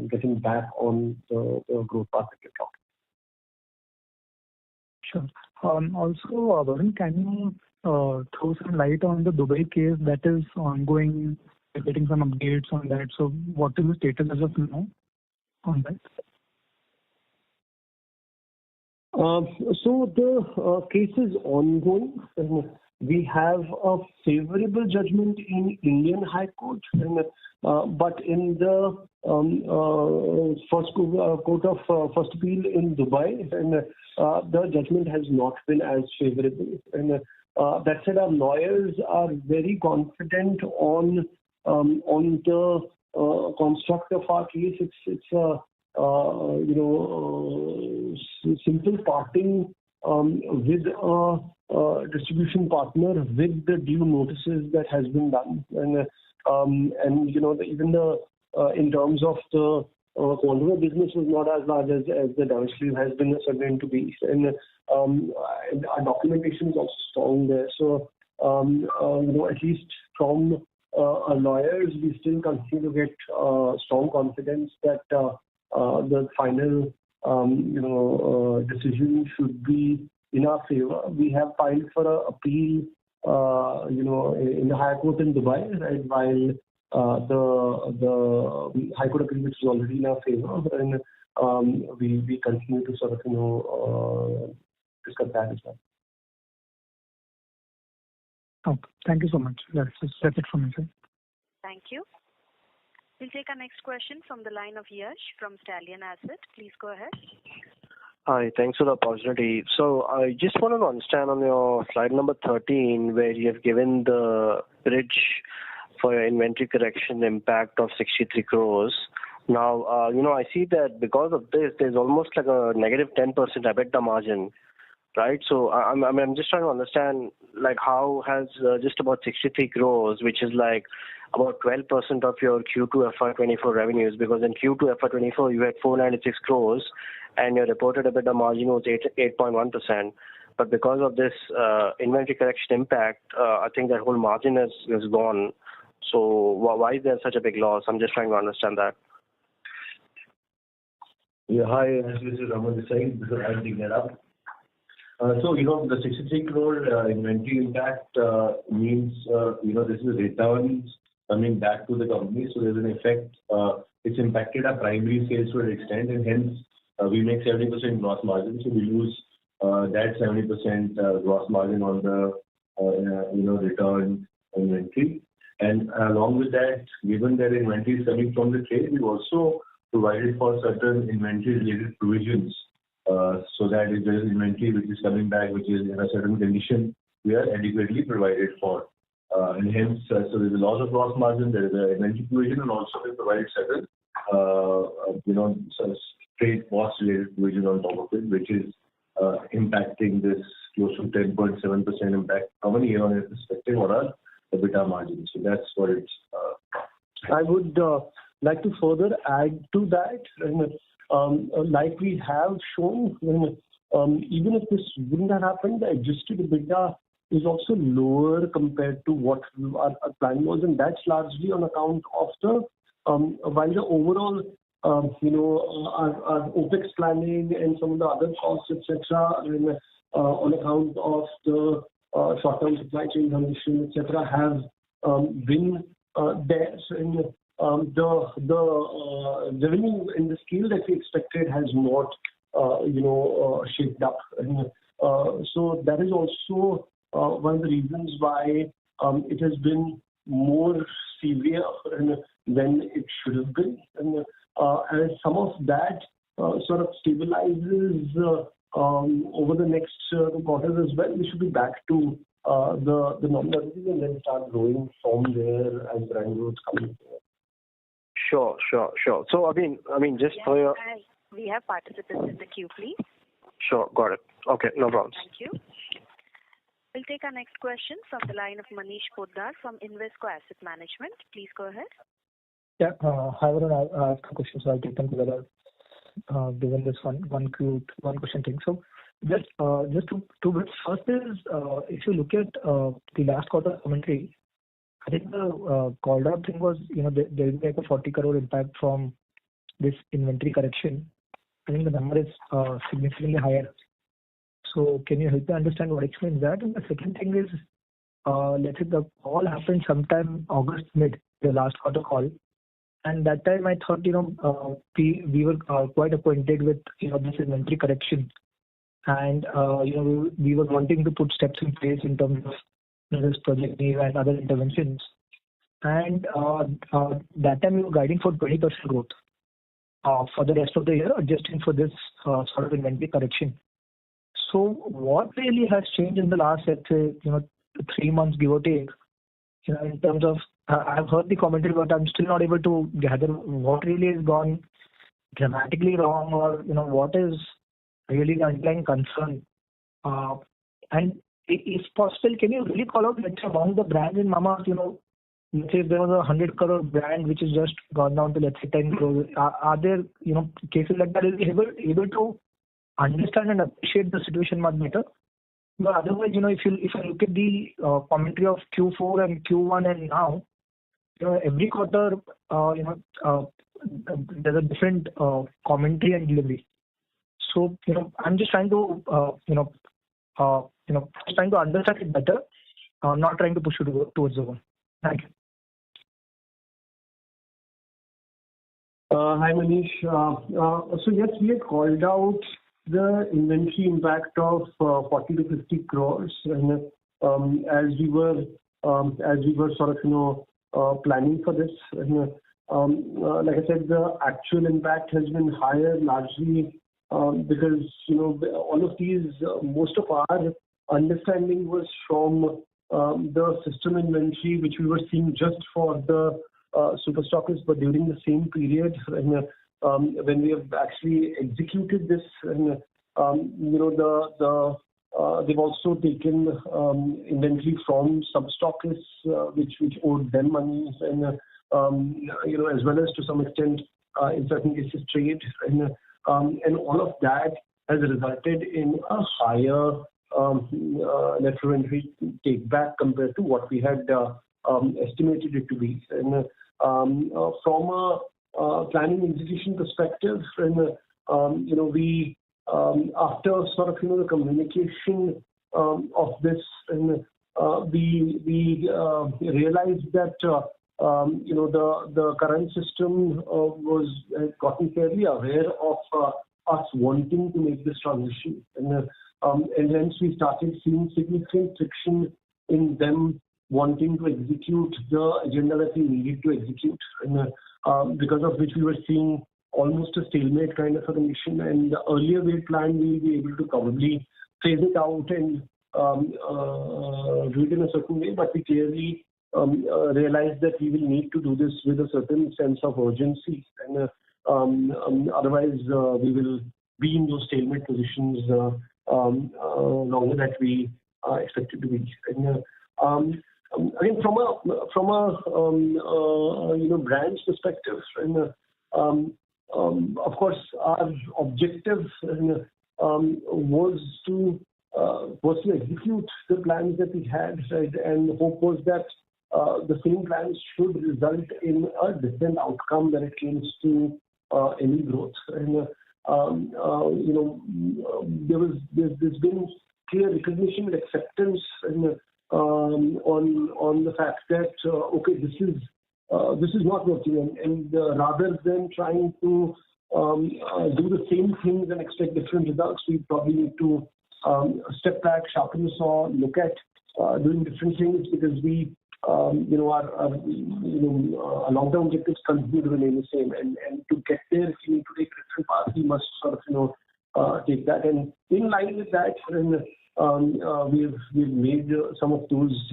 getting back on the growth path that you're talking. Sure. Also, Varun, can you throw some light on the Dubai case that is ongoing? We're getting some updates on that. So what is the status as of now on that? So the case is ongoing. We have a favorable judgment in Indian High Court, but in the Court of First Appeal in Dubai, the judgment has not been as favorable. And that said, our lawyers are very confident on the construct of our case. It's a simple parting with a distribution partner with the due notices that has been done, and even the in terms of the quantum of business was not as large as the downstream has been ascertained to be, and our documentation is also strong there. So at least from our lawyers, we still continue to get strong confidence that the final decision should be in our favor. We have filed for an appeal, in the High Court in Dubai, right, while the High Court appeal which is already in our favor, and we continue to sort of discuss that as well. Okay. Thank you so much. That's it from my side. Thank you. We'll take our next question from the line of Yash from Stallion Asset. Please go ahead. Hi, thanks for the opportunity. So I just wanted to understand on your slide number 13, where you have given the bridge for your inventory correction impact of 63 crores. Now, I see that because of this, there's almost like a negative 10% EBITDA margin right? So I'm just trying to understand, like, how has just about 63 crores, which is like about 12% of your Q2 FY24 revenues, because in Q2 FY24 you had 496 crores and your reported EBITDA margin was 8.1%. But because of this inventory correction impact, I think that whole margin is gone. So why is there such a big loss? I'm just trying to understand that. Yeah, hi, this is Raman Desai. I'll dig that up. So, the 63 crore inventory impact means, this is returns coming back to the company. So there's an effect. It's impacted our primary sales to an extent, and hence we make 70% gross margin. So we lose that 70% gross margin on the, return inventory. And along with that, given that inventory is coming from the trade, we've also provided for certain inventory-related provisions, so that if there is inventory which is coming back, which is in a certain condition, we are adequately provided for. And hence, so there's a loss of gross margin, there is an inventory provision, and also we provide certain, sort of trade cost-related provision on top of it, which is impacting this close to 10.7% impact from a year-on-year perspective on our EBITDA margin. So that's what it's. I would like to further add to that. Like we have shown, even if this wouldn't have happened, the adjusted EBITDA is also lower compared to what our plan was, and that's largely on account of the while the overall our OPEX planning and some of the other costs, etc., on account of the short-term supply chain conditions, etc., have been there. So the revenue in the scale that we expected has not, shaped up. So that is also one of the reasons why it has been more severe than it should have been. And as some of that sort of stabilizes over the next quarters as well, we should be back to the normal levels and then start growing from there as brand growth comes. Sure. So I mean, just for your. We have participants in the queue, please. Sure, got it. Okay, no problems. Thank you. We'll take our next question from the line of Manish Poddar from Invesco Asset Management. Please go ahead. Yeah, hi, Varun. I have two questions, so I'll take them together. Given this one question thing. So just two bits. First is, if you look at the last quarter commentary, I think the called out thing was, there will be like a 40 crore impact from this inventory correction. I think the number is significantly higher. So can you help me understand what explains that? And the second thing is, let's say the call happened sometime August mid, the last quarter call. And that time I thought, we were quite acquainted with, this inventory correction. And, we were wanting to put steps in place in terms of this Project Nave and other interventions. And that time we were guiding for 20% growth for the rest of the year, adjusting for this sort of inventory correction. So what really has changed in the last, let's say, 3 months, give or take, in terms of, I've heard the commentary, but I'm still not able to gather what really has gone dramatically wrong, or, what is really the underlying concern. And if possible, can you really call out, let's say, among the brands in Mamaearth, let's say if there was a 100 crore brand which has just gone down to, let's say, 10 crores, are there, cases like that? Is able to understand and appreciate the situation much better? But otherwise, if I look at the commentary of Q4 and Q1 and now, every quarter, there's a different commentary and delivery. So, I'm just trying to, trying to understand it better, not trying to push it towards the wall. Thank you. Hi, Manish. So yes, we had called out the inventory impact of 40 to 50 crores, and as we were sort of planning for this. And, like I said, the actual impact has been higher, largely because all of these, most of our understanding was from the system inventory which we were seeing just for the super stockists, but during the same period, and when we have actually executed this, and the they've also taken inventory from sub-stockists, which owed them money, and as well as to some extent, in certain cases, trade, and all of that has resulted in a higher net inventory take back compared to what we had estimated it to be. And from a planning execution perspective, and we after sort of the communication of this, and we realized that the current system was gotten fairly aware of us wanting to make this transition, and hence we started seeing significant friction in them wanting to execute the agenda that we needed to execute, and because of which we were seeing almost a stalemate kind of a condition. And the earlier we planned, we'll be able to probably phase it out and do it in a certain way, but we clearly realized that we will need to do this with a certain sense of urgency, and otherwise we will be in those stalemate positions longer that we expected to be. And again, from a brand's perspective, and of course our objective was to execute the plans that we had, right? And the hope was that the same plans should result in a different outcome when it comes to any growth. And there's been clear recognition and acceptance and, on the fact that okay, this is not working, and rather than trying to do the same things and expect different results, we probably need to step back, sharpen the saw, look at doing different things, because we our long-term objectives continue to remain the same, and to get there, if we need to take a different path, we must sort of take that. And in line with that, we've made some of those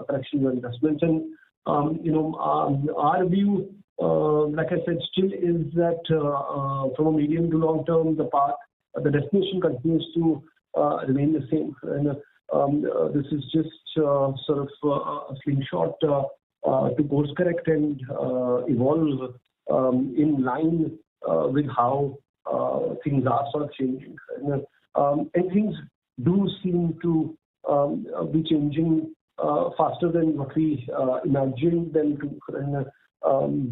corrections and investments, and our view, like I said, still is that from a medium to long term, the destination continues to remain the same, and this is just sort of a slingshot to course correct and evolve in line with how things are sort of changing, and things do seem to be changing faster than what we imagined them to, and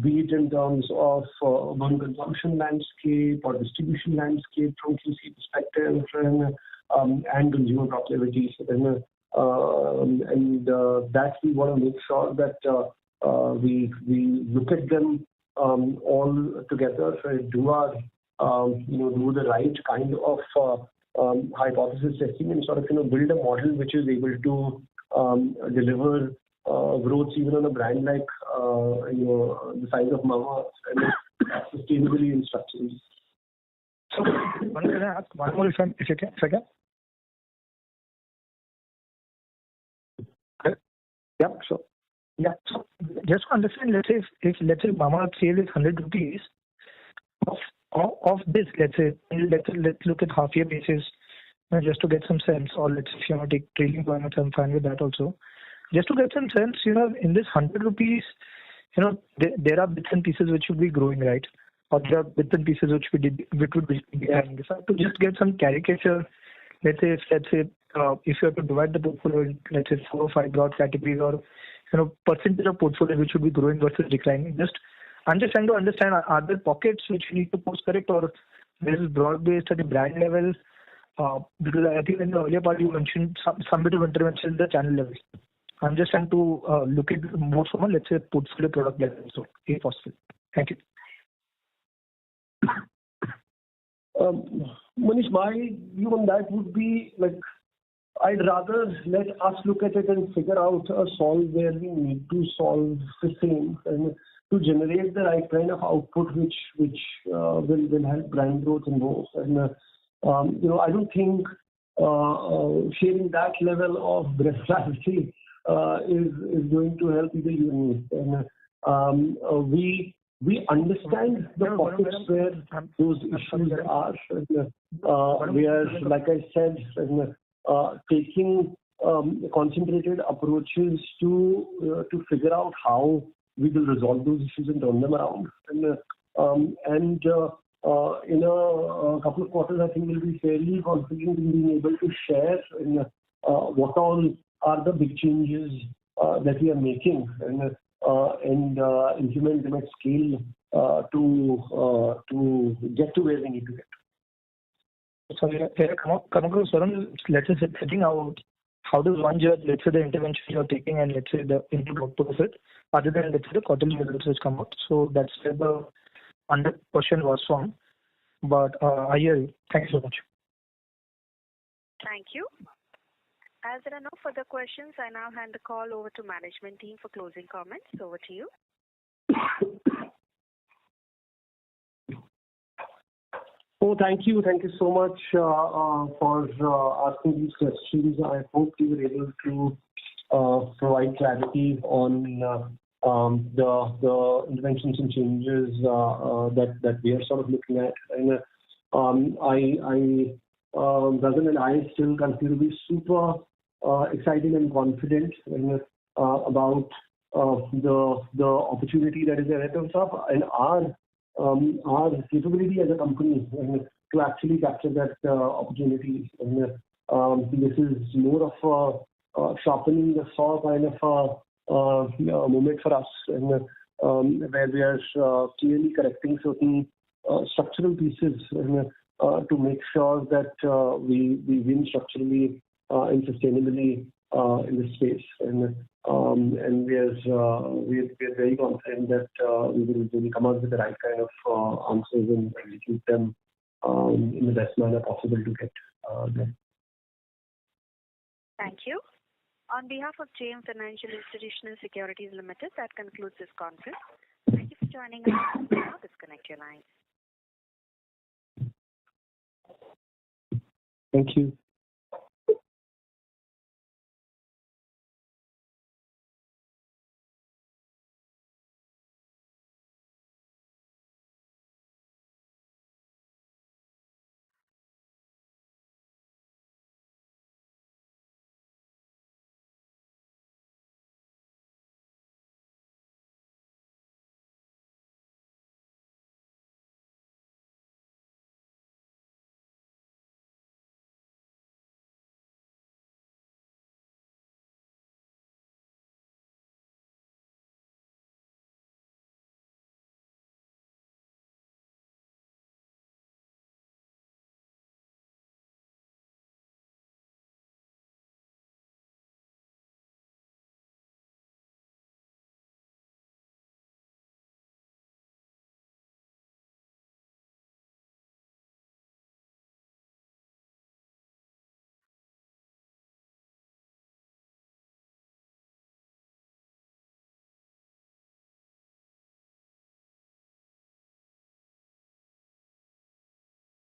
be it in terms of urban consumption landscape or distribution landscape from QC perspective, and consumer proclivity. And that we want to make sure that we look at them all together, do our do the right kind of hypothesis testing, and sort of build a model which is able to deliver growth even on a brand like the size of Mama, and sustainably and structurally. So, can I ask one more if you can? Yeah, sure. Yeah. So just to understand, let's say Mama sale is 100 rupees. Of this, let's look at half year basis, just to get some sense, or let's say if you want to take trailing points, I'm fine with that also. Just to get some sense, in this 100 rupees, there are bits and pieces which would be growing, right? Or there are bits and pieces which would be declining. So to just get some caricature, let's say if you have to divide the portfolio in, let's say 4 or 5 broad categories, or percentage of portfolio which would be growing versus declining. I'm just trying to understand, are there pockets which you need to course correct, or this is broad based at the brand level? Because I think in the earlier part you mentioned some bit of intervention at the channel level. I'm just trying to look at more from a, let's say, portfolio product level, so if possible. Thank you. Manish, my view on that would be like, I'd rather let us look at it and figure out a solve where we need to solve the same, and to generate the right kind of output which will help brand growth and growth. And I don't think sharing that level of granularity is going to help either you or me. And we understand the pockets where those issues are, where, like I said, taking concentrated approaches to figure out how we will resolve those issues and turn them around. In a couple of quarters, I think we'll be fairly confident in being able to share what all are the big changes that we are making and implement them at scale to get to where we need to get. So come across, let's say setting out, how does one judge, let's say, the intervention you're taking and let's say the input output of it, other than let's say the quarterly results which come out? So that's where the under question was from. But I hear you. Thank you so much. Thank you. As there are no further questions, I now hand the call over to management team for closing comments. Over to you. Oh, thank you. Thank you so much for asking these questions. I hope we were able to provide clarity on the interventions and changes that we are sort of looking at. And Gagan and I still continue to be super excited and confident about the opportunity that is ahead of us and our capability as a company to actually capture that opportunity. And this is more of a sharpening the saw kind of moment for us, and where we are clearly correcting certain structural pieces to make sure that we win structurally and sustainably in this space. And we are very confident that we will come out with the right kind of answers and execute them in the best manner possible to get there. Thank you. On behalf of JM Financial Institutional Securities Limited, that concludes this conference. Thank you for joining us. Now disconnect your lines. Thank you.